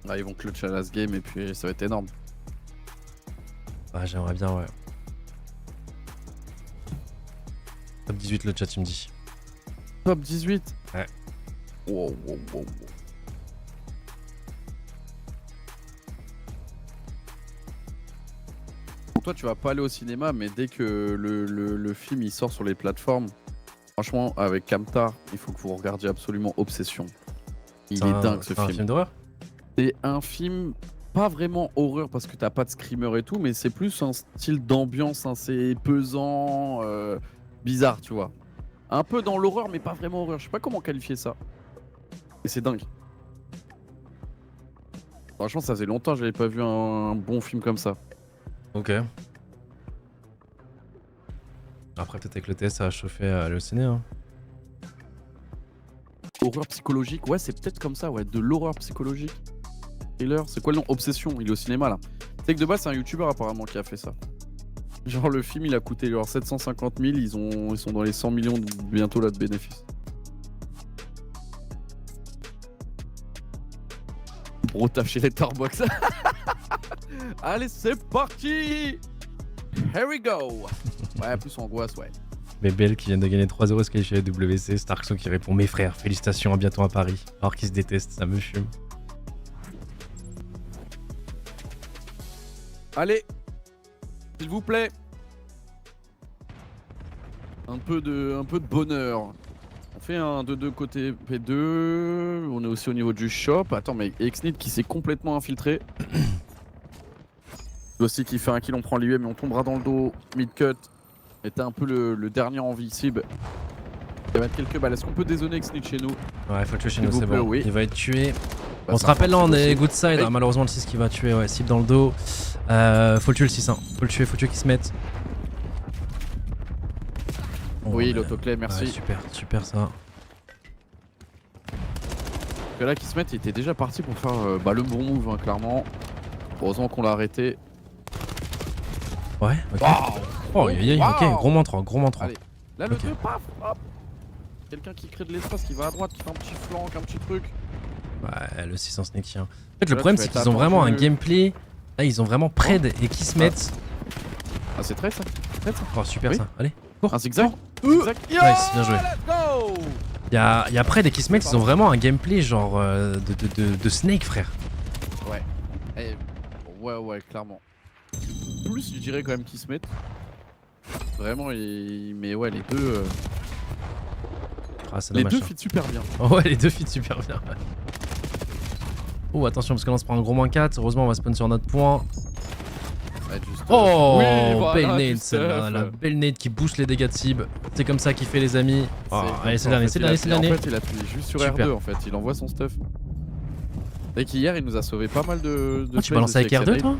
[SPEAKER 3] Ah, ils vont clutch à last game et puis ça va être énorme.
[SPEAKER 1] Ouais, j'aimerais bien, ouais. Top 18 le chat, tu me dis.
[SPEAKER 3] Top 18.
[SPEAKER 1] Ouais.
[SPEAKER 3] Wow. Toi, tu vas pas aller au cinéma, mais dès que le film il sort sur les plateformes, franchement, avec Kamtar, il faut que vous regardiez absolument Obsession. Il est dingue ce
[SPEAKER 1] film. C'est un film d'horreur?
[SPEAKER 3] C'est un film pas vraiment horreur parce que t'as pas de screamer et tout, mais c'est plus un style d'ambiance assez pesant, bizarre, tu vois. Un peu dans l'horreur, mais pas vraiment horreur. Je sais pas comment qualifier ça. Et c'est dingue. Franchement, ça faisait longtemps que j'avais pas vu un bon film comme ça.
[SPEAKER 1] Ok. Après, peut-être avec le test, ça va chauffer à aller au ciné. Hein.
[SPEAKER 3] Horreur psychologique, ouais, c'est peut-être comme ça, ouais. De l'horreur psychologique. Thriller, c'est quoi le nom? Obsession, il est au cinéma là. C'est que de base, c'est un youtubeur apparemment qui a fait ça. Genre, le film, il a coûté genre 750 000, ils sont dans les 100 millions bientôt là de bénéfices. Gros taf chez les Starbucks. Allez, c'est parti! Here we go! Ouais, plus angoisse, ouais.
[SPEAKER 1] Bébel qui vient de gagner 3€ se qualifier à WC. Starkson qui répond: mes frères, félicitations, à bientôt à Paris. Alors qu'ils se détestent, ça me fume.
[SPEAKER 3] Allez, s'il vous plaît. Un peu de bonheur. On fait un 2-2 côté P2. On est aussi au niveau du shop. Attends, mais Exnit qui s'est complètement infiltré. Aussi qui fait un kill, on prend l'IUM mais on tombera dans le dos. Mid-cut. Et t'as un peu le dernier invisible. Il va mettre quelques balles. Est-ce qu'on peut dézoner Exnit chez nous?
[SPEAKER 1] Ouais, faut le tuer chez nous, c'est bon.
[SPEAKER 3] Oui.
[SPEAKER 1] Il va être tué.
[SPEAKER 3] Bah,
[SPEAKER 1] On se rappelle là, on est
[SPEAKER 3] possible.
[SPEAKER 1] good side.
[SPEAKER 3] Oui.
[SPEAKER 1] Hein, malheureusement, le 6 qui va tuer, ouais, cible dans le dos. Faut le tuer le 6. Hein. Faut le tuer qu'il se mette. Bon,
[SPEAKER 3] Oui,
[SPEAKER 1] ouais.
[SPEAKER 3] l'autoclave, merci.
[SPEAKER 1] Ouais, super ça.
[SPEAKER 3] Parce que là, qui se met, il était déjà parti pour faire le bon move, hein, clairement. Heureusement qu'on l'a arrêté.
[SPEAKER 1] Ouais, ok.
[SPEAKER 3] Wow.
[SPEAKER 1] Oh, ok,
[SPEAKER 3] Wow.
[SPEAKER 1] gros moins 3.
[SPEAKER 3] Allez, là, le
[SPEAKER 1] Ok.
[SPEAKER 3] 2, paf, hop. Quelqu'un qui crée de l'espace, qui va à droite, qui fait un petit flanc, un petit truc.
[SPEAKER 1] Ouais, le 6 en sneaky. Hein. En fait, le
[SPEAKER 3] Là,
[SPEAKER 1] problème,
[SPEAKER 3] tu
[SPEAKER 1] c'est
[SPEAKER 3] vas
[SPEAKER 1] qu'ils ont
[SPEAKER 3] être
[SPEAKER 1] vraiment un
[SPEAKER 3] attendu.
[SPEAKER 1] gameplay. Là, ils ont vraiment Pred et qui se mettent.
[SPEAKER 3] Ah, c'est très ça.
[SPEAKER 1] Oh, super
[SPEAKER 3] Oui.
[SPEAKER 1] ça. Allez, cours.
[SPEAKER 3] Un zigzag.
[SPEAKER 1] Cours.
[SPEAKER 3] Zigzag. Yo,
[SPEAKER 1] Nice, bien joué.
[SPEAKER 3] Let's go.
[SPEAKER 1] Il y a Pred et qui se mettent, ils ont vraiment un gameplay genre de Snake, frère.
[SPEAKER 3] Ouais, clairement. Plus, je dirais quand même qu'ils se mettent. Vraiment, mais ouais, les deux.
[SPEAKER 1] Ah, c'est
[SPEAKER 3] Les
[SPEAKER 1] dommage.
[SPEAKER 3] deux
[SPEAKER 1] ça.
[SPEAKER 3] fit super bien.
[SPEAKER 1] Oh, ouais, les deux fit super bien. Ouais. Oh, attention, parce que là on se prend un gros moins 4. Heureusement, on va spawn sur notre point.
[SPEAKER 3] Ouais, juste,
[SPEAKER 1] Oh,
[SPEAKER 3] oui, voilà,
[SPEAKER 1] belle nade,
[SPEAKER 3] du
[SPEAKER 1] celle-là.
[SPEAKER 3] stuff.
[SPEAKER 1] La belle nade qui booste les dégâts de cible. C'est comme ça qu'il fait, les amis. Oh, allez, c'est
[SPEAKER 3] En
[SPEAKER 1] l'année,
[SPEAKER 3] fait,
[SPEAKER 1] c'est
[SPEAKER 3] il a-
[SPEAKER 1] l'année, c'est l'année.
[SPEAKER 3] En fait, il appuie juste sur
[SPEAKER 1] Super.
[SPEAKER 3] R2 en fait, il envoie son stuff. Et qu'hier, il nous a sauvé pas mal de
[SPEAKER 1] Oh, tu
[SPEAKER 3] plays
[SPEAKER 1] balances
[SPEAKER 3] aussi
[SPEAKER 1] avec R2
[SPEAKER 3] sa
[SPEAKER 1] toi?
[SPEAKER 3] nade.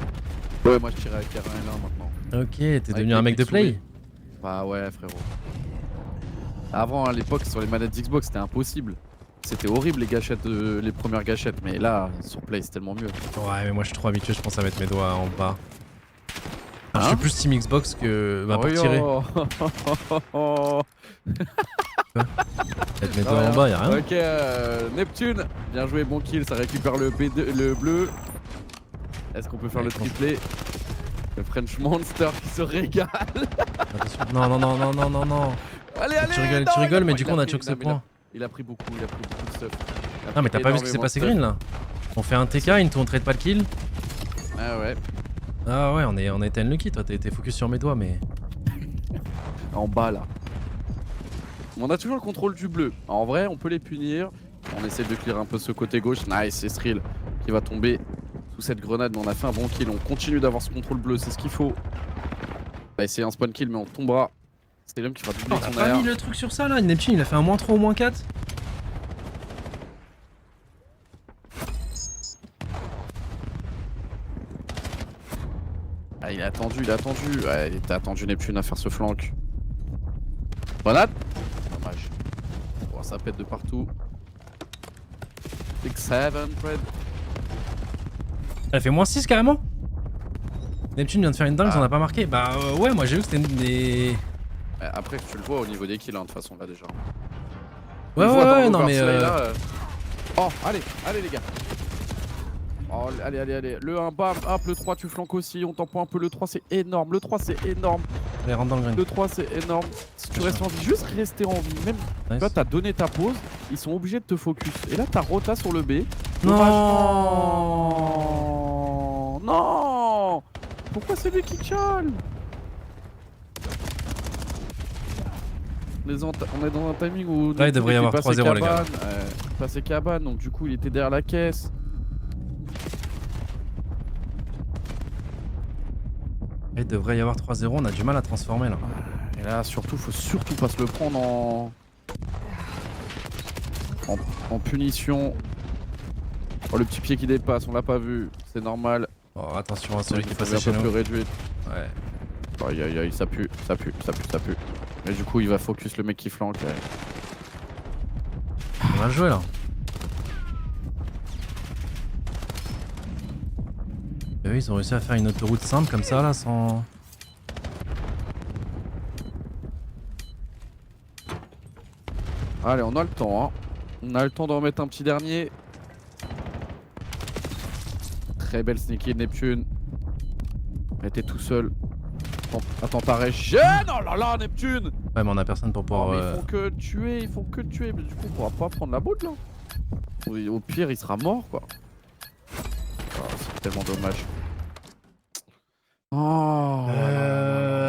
[SPEAKER 3] Ouais, moi je tire avec R1 et L1 maintenant.
[SPEAKER 1] Ok, t'es devenu
[SPEAKER 3] les
[SPEAKER 1] un mec de
[SPEAKER 3] clics
[SPEAKER 1] play.
[SPEAKER 3] souris. Bah ouais, frérot. Avant, à l'époque, sur les manettes Xbox, c'était impossible. C'était horrible les gâchettes, les premières gâchettes, mais là, sur Play, c'est tellement mieux.
[SPEAKER 1] Ouais, mais moi je suis trop habitué, je pense à mettre mes doigts en bas.
[SPEAKER 3] Hein,
[SPEAKER 1] Je suis plus Team Xbox que bah, pour
[SPEAKER 3] Oh,
[SPEAKER 1] tirer.
[SPEAKER 3] yo.
[SPEAKER 1] Mettre mes doigts en bas, y'a rien.
[SPEAKER 3] Ok, Neptune, bien joué, bon kill, ça récupère le bleu. Est-ce qu'on peut faire le triplé? Le French Monster qui se régale.
[SPEAKER 1] Attention. Non, non, non, non, non, non, non.
[SPEAKER 3] Allez, allez,
[SPEAKER 1] Tu rigoles,
[SPEAKER 3] non,
[SPEAKER 1] tu rigoles,
[SPEAKER 3] il a-
[SPEAKER 1] mais du
[SPEAKER 3] il
[SPEAKER 1] coup
[SPEAKER 3] a
[SPEAKER 1] on a
[SPEAKER 3] pris-
[SPEAKER 1] choqué ce
[SPEAKER 3] non, mais
[SPEAKER 1] point.
[SPEAKER 3] il a pris beaucoup de stuff.
[SPEAKER 1] Ah, mais t'as pas vu ce qui s'est passé Green là? On fait un TK, il ne traite pas le kill.
[SPEAKER 3] Ah ouais,
[SPEAKER 1] Ah ouais, on a été unlucky, toi t'es focus sur mes doigts, mais.
[SPEAKER 3] en bas là. On a toujours le contrôle du bleu. En vrai, on peut les punir. On essaie de clear un peu ce côté gauche. Nice, c'est Stril qui va tomber sous cette grenade, mais on a fait un bon kill. On continue d'avoir ce contrôle bleu, c'est ce qu'il faut. On va essayer un spawn kill, mais on tombera. C'est l'homme qui va doubler
[SPEAKER 1] T'as
[SPEAKER 3] son
[SPEAKER 1] pas
[SPEAKER 3] AR.
[SPEAKER 1] mis le truc sur ça là? Neptune il a fait un moins 3 ou moins 4?
[SPEAKER 3] Ah, il a attendu. Ouais, il était attendu Neptune à faire ce flank. Grenade. Dommage. Oh, ça pète de partout. 6-7, Fred.
[SPEAKER 1] Elle fait moins 6 carrément? Neptune vient de faire une dingue,
[SPEAKER 3] Ah.
[SPEAKER 1] on a pas marqué. Bah ouais, moi j'ai vu que c'était des.
[SPEAKER 3] Après, tu le vois au niveau des kills, hein, de toute façon, là déjà.
[SPEAKER 1] Ouais,
[SPEAKER 3] On le
[SPEAKER 1] ouais,
[SPEAKER 3] voit dans
[SPEAKER 1] ouais, non mais.
[SPEAKER 3] l'overslay, là, Oh, allez les gars. Oh, allez. Le 1, bam, hop, le 3, tu flanques aussi. On t'en prend un peu. Le 3, c'est énorme. Le 3, c'est énorme.
[SPEAKER 1] Allez, rentre dans le green.
[SPEAKER 3] Le 3, c'est énorme. Si tu restes en vie, juste rester en vie. Même
[SPEAKER 1] Nice.
[SPEAKER 3] toi, t'as donné ta pause. Ils sont obligés de te focus. Et là, t'as rota sur le B.
[SPEAKER 1] Non.
[SPEAKER 3] Dommage. Non. Pourquoi c'est lui qui chale? On est dans un timing où.
[SPEAKER 1] Là, il devrait y avoir
[SPEAKER 3] passé
[SPEAKER 1] 3-0, les gars.
[SPEAKER 3] cabane, passé cabane, donc du coup, il était derrière la caisse.
[SPEAKER 1] Il devrait y avoir 3-0, on a du mal à transformer là.
[SPEAKER 3] Et là, surtout, faut surtout pas se le prendre en punition. Oh, le petit pied qui dépasse, on l'a pas vu, c'est normal.
[SPEAKER 1] Oh, attention à celui qui est passé
[SPEAKER 3] un
[SPEAKER 1] chez
[SPEAKER 3] peu plus
[SPEAKER 1] nous.
[SPEAKER 3] réduit.
[SPEAKER 1] Ouais.
[SPEAKER 3] Aïe, ça pue. Mais du coup, il va focus le mec qui flanque.
[SPEAKER 1] On va le jouer là. Et eux, ils ont réussi à faire une autoroute simple comme ça là sans.
[SPEAKER 3] Allez, on a le temps, hein. On a le temps d'en mettre un petit dernier. Très belle sneaky de Neptune. Mais t'es tout seul. Attends, t'arrêtes. Oh là là, Neptune!
[SPEAKER 1] Ouais, mais on a personne pour pouvoir.
[SPEAKER 3] Oh, mais ils font que tuer, mais du coup, on pourra pas prendre la botte là. Au pire, il sera mort quoi. Oh, c'est tellement dommage. Oh.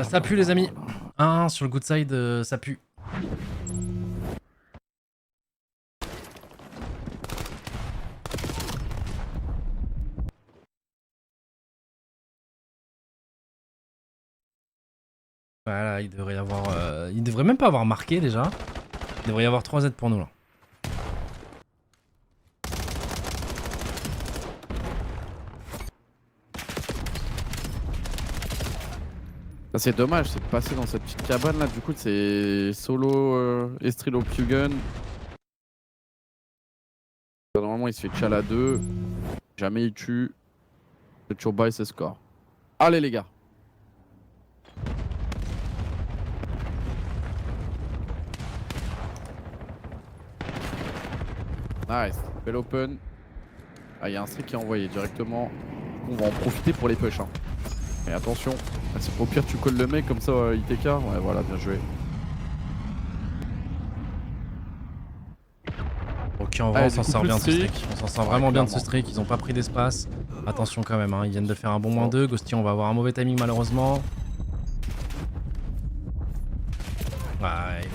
[SPEAKER 1] Ça pue, les amis. 1 sur le good side, ça pue. Voilà, il devrait y avoir. Il devrait même pas avoir marqué déjà. Il devrait y avoir 3 Z pour nous là.
[SPEAKER 3] Ça, c'est dommage, c'est de passer dans cette petite cabane là. Du coup, c'est solo Estrilo Pugun. Normalement, il se fait chal à 2. Jamais il tue. Le Churbai, c'est score. Allez, les gars. Nice. Bel open. Ah, il y a un streak qui est envoyé directement. On va en profiter pour les push. Hein. Et attention. Au pire, tu colles le mec comme ça, ITK. Ouais, voilà, bien joué.
[SPEAKER 1] Ok, en vrai,
[SPEAKER 3] Allez,
[SPEAKER 1] on s'en
[SPEAKER 3] du coup,
[SPEAKER 1] sort
[SPEAKER 3] plus
[SPEAKER 1] bien de ce
[SPEAKER 3] streak.
[SPEAKER 1] streak. On s'en sort vraiment bien de ce
[SPEAKER 3] clairement.
[SPEAKER 1] streak. Ils ont pas pris d'espace. Attention quand même, hein. Ils viennent de faire un bon -2. Ghosty, on va avoir un mauvais timing malheureusement.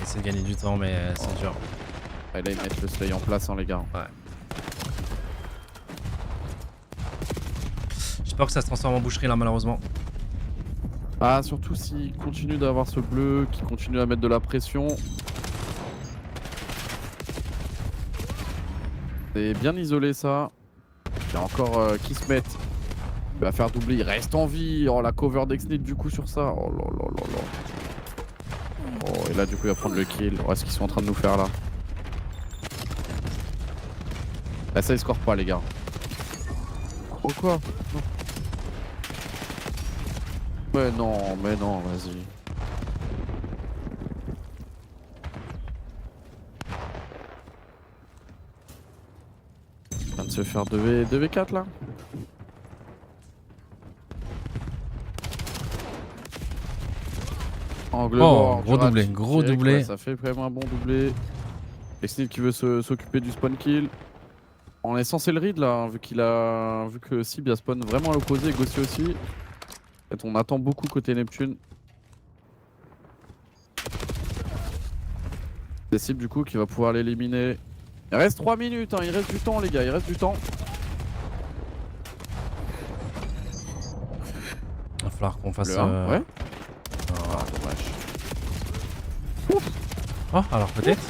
[SPEAKER 1] essayer de gagner du temps, mais c'est dur.
[SPEAKER 3] Et là, ils mettent le slay en place, hein, les gars.
[SPEAKER 1] Ouais. J'espère que ça se transforme en boucherie là, malheureusement.
[SPEAKER 3] Ah, surtout s'ils continuent d'avoir ce bleu, qui continue à mettre de la pression. C'est bien isolé ça. Il y a encore qui se met. Il va faire doubler, il reste en vie. Oh, la cover d'Exnit du coup sur ça. Oh là là là là. Oh, et là du coup il va prendre le kill. Oh, ce qu'ils sont en train de nous faire là. Là ça ils score pas les gars. Oh quoi? Non. Mais non, vas-y. On vient de se faire 2v4 là. Angle mort,
[SPEAKER 1] gros
[SPEAKER 3] du rat
[SPEAKER 1] doublé,
[SPEAKER 3] direct,
[SPEAKER 1] gros doublé.
[SPEAKER 3] ouais, ça fait vraiment un bon doublé. Exnit qui veut s'occuper du spawn kill. On est censé le read là, hein, vu que Sib a spawn vraiment à l'opposé et Gossi aussi. En fait, on attend beaucoup côté Neptune. C'est Sib du coup qui va pouvoir l'éliminer. Il reste 3 minutes, hein, il reste du temps les gars, il reste du temps.
[SPEAKER 1] Il va falloir qu'on fasse.
[SPEAKER 3] Le 1, ouais.
[SPEAKER 1] Ah,
[SPEAKER 3] dommage.
[SPEAKER 1] Oh, alors peut-être.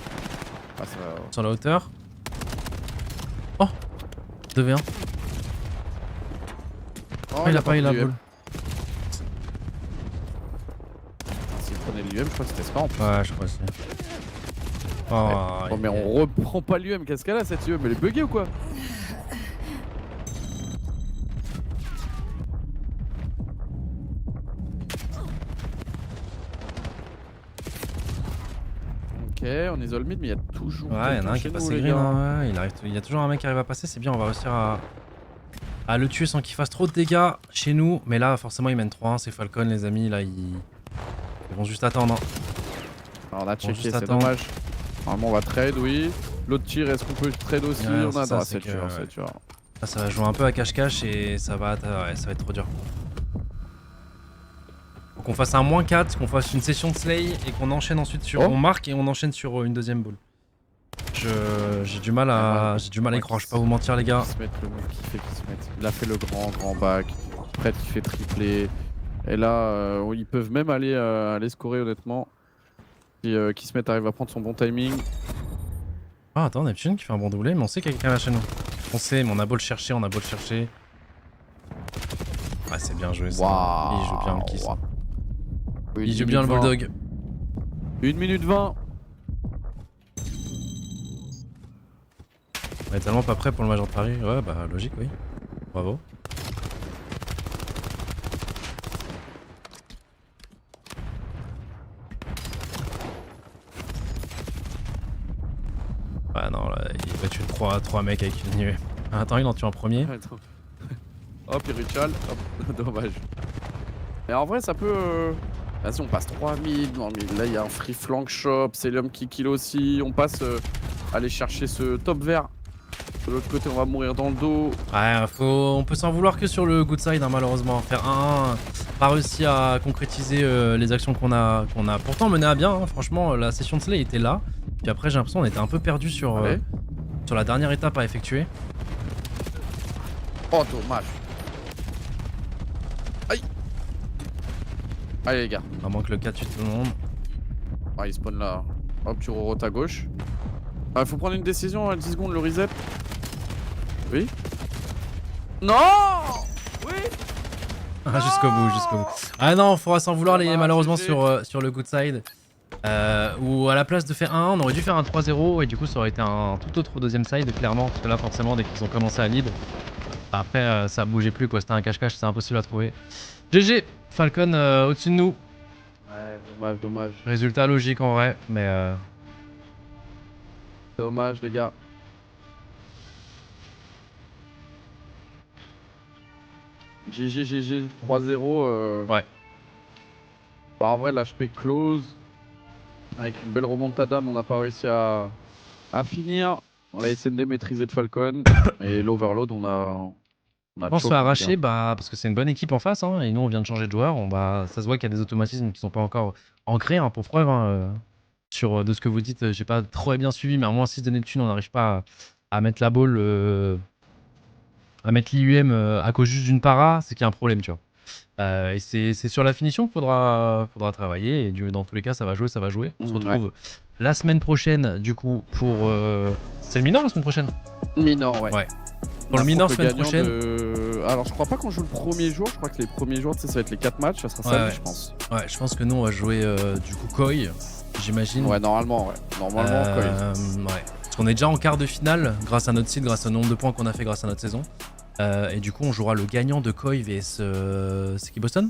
[SPEAKER 3] Ah, ça...
[SPEAKER 1] Sur la hauteur. Oh 2v1.
[SPEAKER 3] Oh,
[SPEAKER 1] il a pas eu la
[SPEAKER 3] l'UM.
[SPEAKER 1] boule.
[SPEAKER 3] S'il prenait l'UM, je crois que c'était Stamp.
[SPEAKER 1] Ouais, je crois aussi. Oh,
[SPEAKER 3] Oh, mais on reprend pas l'UM, qu'est-ce qu'elle a cette UM? Elle est buggée ou quoi? Ok, on isole mid, mais il y a toujours.
[SPEAKER 1] Ouais, il y en a un qui est passé green. Hein, ouais. Il y a toujours un mec qui arrive à passer, c'est bien, on va réussir à le tuer sans qu'il fasse trop de dégâts chez nous. Mais là, forcément, il mène 3-1, c'est Falcon, les amis. Là, ils vont juste attendre. Hein.
[SPEAKER 3] Alors, on a checké,
[SPEAKER 1] juste
[SPEAKER 3] c'est
[SPEAKER 1] attendre.
[SPEAKER 3] dommage. Normalement, on va trade, oui. L'autre tir, est-ce qu'on peut trade aussi?
[SPEAKER 1] Ouais,
[SPEAKER 3] On a.
[SPEAKER 1] ça,
[SPEAKER 3] Non,
[SPEAKER 1] c'est
[SPEAKER 3] c'est dur,
[SPEAKER 1] que,
[SPEAKER 3] c'est dur.
[SPEAKER 1] Là, ça va jouer un peu à cache-cache et ça va être trop dur. Faut qu'on fasse un -4, qu'on fasse une session de slay et qu'on enchaîne ensuite sur. On marque et on enchaîne sur une deuxième boule. J'ai du mal à y croire, je vais pas vous mentir les gars.
[SPEAKER 3] Il a fait le grand back. Prête qui fait tripler. Et là, ils peuvent même aller scorer honnêtement. Et qui se met arrive à prendre son bon timing.
[SPEAKER 1] Ah attends, Neptune qui fait un bon doublé, mais on sait qu'il y a quelqu'un là chez nous. On sait, mais on a beau le chercher, Ouais, c'est bien joué ça.
[SPEAKER 3] Wow.
[SPEAKER 1] Il joue bien le kiss.
[SPEAKER 3] Wow.
[SPEAKER 1] Il joue bien le bulldog.
[SPEAKER 3] 1 minute 20.
[SPEAKER 1] On est tellement pas prêt pour le Major de Paris. Ouais, bah logique, oui. Bravo. Ouais, non, là, il va tuer 3 mecs avec une nuée. Attends, il en tue un premier.
[SPEAKER 3] Attends. Hop, il ritual. Hop, dommage. Mais en vrai, ça peut. Vas-y, on passe 3000. Non, mais là, il y a un free flank shop. C'est l'homme qui kill aussi. On passe aller chercher ce top vert. De l'autre côté, on va mourir dans le dos.
[SPEAKER 1] Ouais, on peut s'en vouloir que sur le good side, hein, malheureusement. Faire 1-1, pas réussi à concrétiser les actions qu'on a pourtant menées à bien. Hein. Franchement, la session de slay était là. Puis après, j'ai l'impression qu'on était un peu perdu sur la dernière étape à effectuer.
[SPEAKER 3] Oh, dommage. Aïe. Allez, les gars.
[SPEAKER 1] À moins que le 4 tue tout le monde.
[SPEAKER 3] Ah, il spawn là. Hop, tu reroutes à gauche. Ah, faut prendre une décision, 10 secondes, le reset. Oui. Non. Oui.
[SPEAKER 1] Jusqu'au bout. Ah non, faudra s'en vouloir malheureusement
[SPEAKER 3] GG.
[SPEAKER 1] sur le good side. Où à la place de faire 1-1, on aurait dû faire un 3-0 et du coup ça aurait été un tout autre deuxième side clairement. Parce que là forcément dès qu'ils ont commencé à lead, après ça bougeait plus quoi, c'était un cache-cache, c'est impossible à trouver. GG, Falcon au-dessus de nous.
[SPEAKER 3] Ouais, dommage.
[SPEAKER 1] Résultat logique en vrai, mais
[SPEAKER 3] Dommage, les gars. GG, 3-0.
[SPEAKER 1] ouais.
[SPEAKER 3] Bah, en vrai, l'HP close. Avec une belle remontada, mais on n'a pas réussi à finir. On a essayé de maîtriser de Falcon. Et l'overload, on a
[SPEAKER 1] On se fait arracher parce que c'est une bonne équipe en face hein, et nous on vient de changer de joueur. Ça se voit qu'il y a des automatismes qui sont pas encore ancrés hein, pour preuve. Hein, de ce que vous dites. J'ai pas trop bien suivi, mais à moins 6 de Neptune, on n'arrive pas à mettre la ball, à mettre l'IUM à cause juste d'une para, c'est qu'il y a un problème, tu vois. Et c'est sur la finition qu'il faudra travailler. Et dans tous les cas, ça va jouer, ça va jouer. On se retrouve la semaine prochaine, du coup, pour. C'est le minor la semaine prochaine?
[SPEAKER 3] Minor, ouais.
[SPEAKER 1] Ouais. Pour le minor semaine prochaine.
[SPEAKER 3] Alors, je crois pas qu'on joue le premier jour. Je crois que les premiers jours, tu sais, ça va être les 4 matchs. Ça sera samedi, je pense.
[SPEAKER 1] Ouais, je pense que nous, on va jouer du coup Koi, j'imagine.
[SPEAKER 3] Ouais, normalement, ouais. Normalement, Koi.
[SPEAKER 1] Ouais. Parce qu'on est déjà en quart de finale grâce à notre site, grâce au nombre de points qu'on a fait grâce à notre saison. Et du coup, on jouera le gagnant de Koi vs. C'est qui, Boston?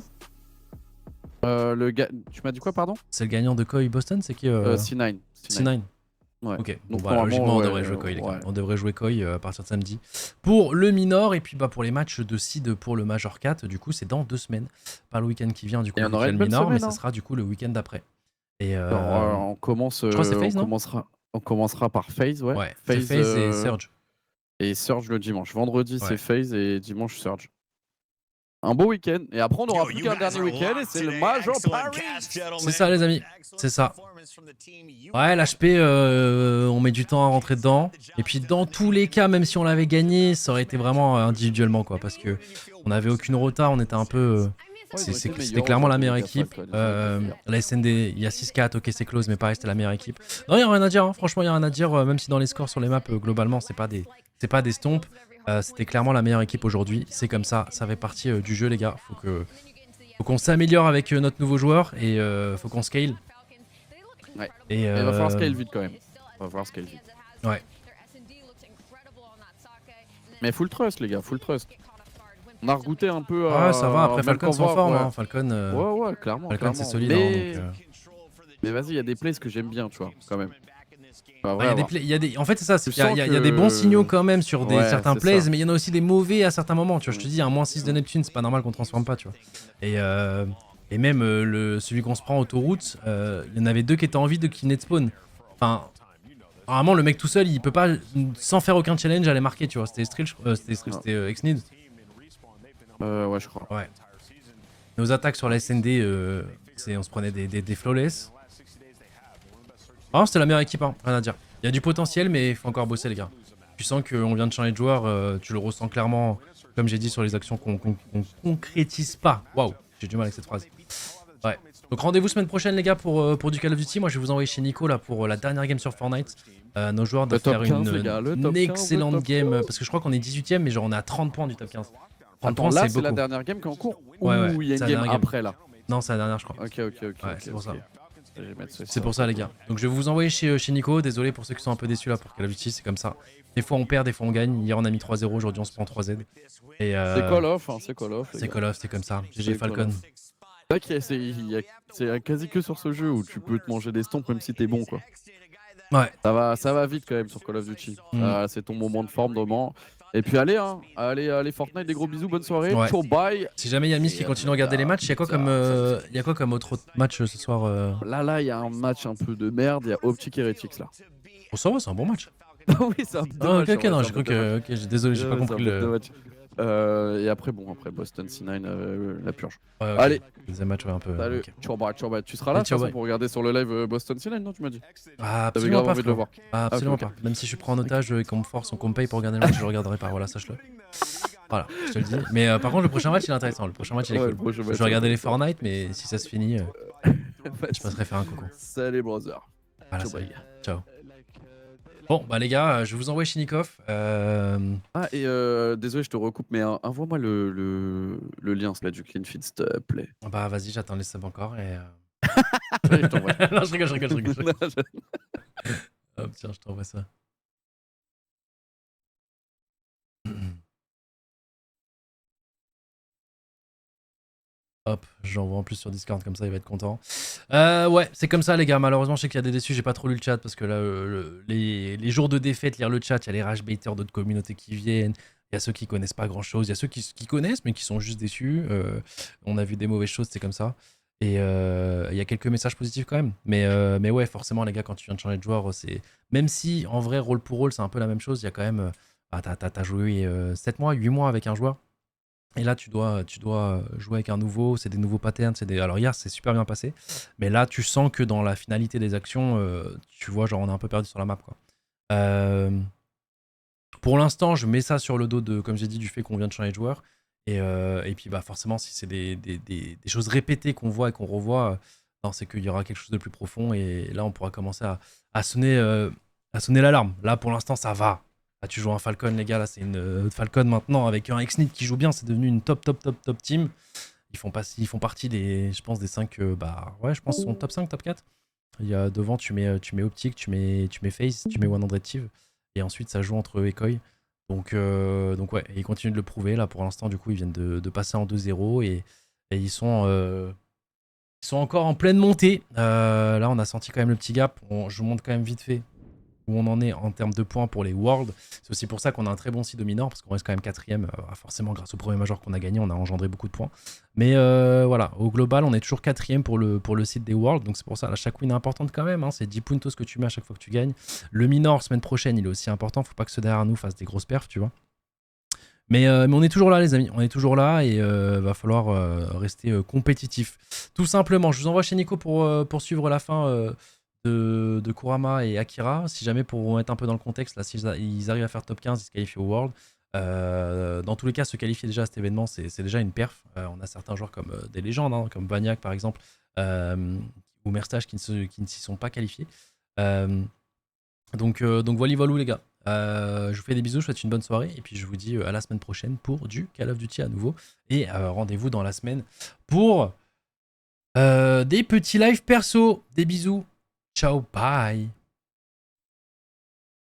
[SPEAKER 3] Tu m'as dit quoi, pardon?
[SPEAKER 1] C'est le gagnant de Koi Boston, c'est qui
[SPEAKER 3] C9.
[SPEAKER 1] C9.
[SPEAKER 3] Ouais.
[SPEAKER 1] Ok,
[SPEAKER 3] Donc
[SPEAKER 1] bah, logiquement on devrait jouer Koi, les gars. On devrait jouer Koi à partir de samedi. Pour le minor, et puis bah, pour les matchs de seed pour le Major 4, du coup c'est dans 2 semaines. Pas le week-end qui vient, du coup,
[SPEAKER 3] on aura
[SPEAKER 1] le
[SPEAKER 3] une bonne
[SPEAKER 1] minor,
[SPEAKER 3] semaine,
[SPEAKER 1] mais ça sera du coup le week-end d'après. Et
[SPEAKER 3] on commence.
[SPEAKER 1] je crois que c'est FaZe, non?
[SPEAKER 3] On commencera par FaZe, ouais.
[SPEAKER 1] Ouais, FaZe et Surge.
[SPEAKER 3] Et Surge le dimanche. Vendredi,
[SPEAKER 1] Ouais.
[SPEAKER 3] c'est FaZe et dimanche, Surge. Un beau week-end. Et après, on n'aura plus qu'un dernier week-end et c'est le Major Paris.
[SPEAKER 1] C'est ça, les amis. C'est ça. Ouais, l'HP, on met du temps à rentrer dedans. Et puis, dans tous les cas, même si on l'avait gagné, ça aurait été vraiment individuellement, quoi. Parce que on n'avait aucune rota, on était un peu. C'était clairement la meilleure équipe. La SND, il y a 6-4, ok, c'est close, mais pareil, c'était la meilleure équipe. Non, il n'y a rien à dire, hein. Franchement, il n'y a rien à dire. Même si dans les scores sur les maps, globalement, c'est pas des stompes. C'était clairement la meilleure équipe aujourd'hui. C'est comme ça, ça fait partie du jeu, les gars. Faut qu'on s'améliore avec notre nouveau joueur et faut qu'on scale.
[SPEAKER 3] Ouais.
[SPEAKER 1] Et
[SPEAKER 3] il va falloir scale vite quand même. Il va falloir scale vite.
[SPEAKER 1] Ouais.
[SPEAKER 3] Mais full trust, les gars, full trust. On a regoûté un peu.
[SPEAKER 1] Ah, ça va, après Falcon sont forts, hein. Falcon,
[SPEAKER 3] ouais, clairement.
[SPEAKER 1] Falcon c'est solide.
[SPEAKER 3] Mais,
[SPEAKER 1] hein, donc,
[SPEAKER 3] mais vas-y, il y a des plays que j'aime bien, tu vois, quand même.
[SPEAKER 1] En fait, c'est ça. Il y a des bons signaux quand même sur certains plays, mais il y en a aussi des mauvais à certains moments. Tu vois, je te dis, un -6 de Neptune, c'est pas normal qu'on transforme pas, tu vois. Et même celui qu'on se prend autoroute, il y en avait 2 qui étaient en vide qui net spawn. Enfin, normalement, le mec tout seul, il peut pas, sans faire aucun challenge, aller marquer, tu vois. C'était c'était Xnid.
[SPEAKER 3] Ouais, je crois.
[SPEAKER 1] Ouais. Nos attaques sur la SND, on se prenait des flawless. Ah, c'était la meilleure équipe, hein, rien à dire. Il y a du potentiel, mais il faut encore bosser, les gars. Tu sens qu'on vient de changer de joueur, tu le ressens clairement, comme j'ai dit, sur les actions qu'on concrétise pas. Waouh, j'ai du mal avec cette phrase. Ouais. Donc rendez-vous semaine prochaine, les gars, pour du Call of Duty. Moi, je vais vous envoyer chez Nico là pour la dernière game sur Fortnite. Nos joueurs doivent faire une excellente game, parce que je crois qu'on est 18ème, mais genre on est à 30 points du top 15. 30 points, c'est beaucoup.
[SPEAKER 3] C'est la dernière game qui est en cours.
[SPEAKER 1] Ouais,
[SPEAKER 3] Ou il y a une game après là?
[SPEAKER 1] Non, c'est la dernière, je crois.
[SPEAKER 3] Ok.
[SPEAKER 1] Ouais, c'est pour ça.
[SPEAKER 3] C'est
[SPEAKER 1] pour ça, les gars. Donc je vais vous envoyer chez Nico. Désolé pour ceux qui sont un peu déçus là pour Call of Duty, c'est comme ça. Des fois on perd, des fois on gagne. Hier on a mis 3-0, aujourd'hui on se prend 3Z.
[SPEAKER 3] C'est Call of, hein, c'est Call of.
[SPEAKER 1] C'est Call of, c'est comme ça. GG Falcon.
[SPEAKER 3] C'est quasi que sur ce jeu où tu peux te manger des stompes même si t'es bon, quoi.
[SPEAKER 1] Ouais.
[SPEAKER 3] Ça va vite quand même sur Call of Duty. C'est ton moment de forme, moment. Et puis allez Fortnite, des gros bisous, bonne soirée.
[SPEAKER 1] Ouais.
[SPEAKER 3] Ciao, bye.
[SPEAKER 1] Si jamais il y a Miss qui continue à regarder les matchs, il y a quoi comme autre match ce soir
[SPEAKER 3] Là, il y a un match un peu de merde. Il y a Optic Heretics là.
[SPEAKER 1] Oh, ça va, c'est un bon match.
[SPEAKER 3] Oui, c'est un peu de match.
[SPEAKER 1] Ok, non, j'ai cru que. Ok, désolé, j'ai pas compris le.
[SPEAKER 3] Et après Boston C9, la purge.
[SPEAKER 1] Ouais,
[SPEAKER 3] allez.
[SPEAKER 1] Deuxième match, ouais, un peu.
[SPEAKER 3] Salut.
[SPEAKER 1] Okay.
[SPEAKER 3] Ciao, bye. Tu seras là pour regarder sur le live Boston C9, non, tu m'as dit?
[SPEAKER 1] Ah, absolument pas,
[SPEAKER 3] envie de le voir.
[SPEAKER 1] Ah, absolument pas. Même si je suis pris en otage et qu'on me force, qu'on me paye pour regarder le match, je le regarderai pas. Voilà, sache-le. Voilà, je te le dis. Mais par contre, le prochain match, il est intéressant. Le prochain match, il est cool. Je vais regarder les Fortnite, mais si ça se finit, je passerai faire un coucou.
[SPEAKER 3] Salut, brother.
[SPEAKER 1] Voilà, salut. Ciao. Bon, bah les gars, je vous envoie Shinikov.
[SPEAKER 3] Ah, et désolé, je te recoupe, mais envoie-moi le lien là, du clean feed, s'il te plaît.
[SPEAKER 1] Bah vas-y, j'attends les subs encore et.
[SPEAKER 3] Ouais, je t'envoie.
[SPEAKER 1] Non, je rigole. Hop, tiens, je t'envoie ça. Hop, j'envoie en plus sur Discord, comme ça il va être content. Ouais, c'est comme ça les gars, malheureusement je sais qu'il y a des déçus, j'ai pas trop lu le chat parce que là, les jours de défaite, lire le chat, il y a les rage baiters d'autres communautés qui viennent, il y a ceux qui connaissent pas grand chose, il y a ceux qui connaissent mais qui sont juste déçus. On a vu des mauvaises choses, c'est comme ça. Et il y a quelques messages positifs quand même. Mais ouais, forcément les gars, quand tu viens de changer de joueur, c'est. Même si en vrai, rôle pour rôle, c'est un peu la même chose, il y a quand même. T'as joué 7 mois, 8 mois avec un joueur. Et là, tu dois jouer avec un nouveau, c'est des nouveaux patterns. Alors hier, c'est super bien passé. Mais là, tu sens que dans la finalité des actions, tu vois, genre on est un peu perdu sur la map, quoi. Pour l'instant, je mets ça sur le dos de, comme j'ai dit, du fait qu'on vient de changer de joueur. Et puis bah forcément, si c'est des choses répétées qu'on voit et qu'on revoit, non, c'est qu'il y aura quelque chose de plus profond. Et là, on pourra commencer à sonner l'alarme. Là, pour l'instant, ça va. Là, tu joues un Falcon, les gars. Là, c'est une Falcon maintenant avec un Xnit qui joue bien. C'est devenu une top team. Ils font partie des, je pense, des 5. Ouais, je pense qu'ils sont top 5, top 4. Il y a devant, tu mets Optic, tu mets Face, tu mets 100 Tive. Et ensuite, ça joue entre eux et Koi. Donc ouais, ils continuent de le prouver. Là, pour l'instant, du coup, ils viennent de passer en 2-0 et ils sont encore en pleine montée. Là, on a senti quand même le petit gap. Je vous montre quand même vite fait où on en est en termes de points pour les Worlds. C'est aussi pour ça qu'on a un très bon seed au minor, parce qu'on reste quand même 4ème. Forcément, grâce au premier major qu'on a gagné, on a engendré beaucoup de points. Mais voilà, au global, on est toujours 4ème pour le seed des Worlds. Donc c'est pour ça, là, chaque win est importante quand même. Hein. C'est 10 puntos que tu mets à chaque fois que tu gagnes. Le minor, semaine prochaine, il est aussi important. Faut pas que ceux derrière nous fassent des grosses perfs, tu vois. Mais on est toujours là, les amis. On est toujours là et va falloir rester compétitif. Tout simplement, je vous envoie chez Nico pour suivre la fin de Kurama et Akira. Si jamais, pour vous mettre un peu dans le contexte, là, s'ils arrivent à faire top 15, ils se qualifient au World. Dans tous les cas, se qualifier déjà à cet événement, c'est déjà une perf. On a certains joueurs comme des légendes, hein, comme Bagnac par exemple, ou Merstage qui ne s'y sont pas qualifiés. Donc voilà les gars. Je vous fais des bisous, je vous souhaite une bonne soirée et puis je vous dis à la semaine prochaine pour du Call of Duty à nouveau. Et rendez-vous dans la semaine pour des petits lives perso. Des bisous. Ciao, bye.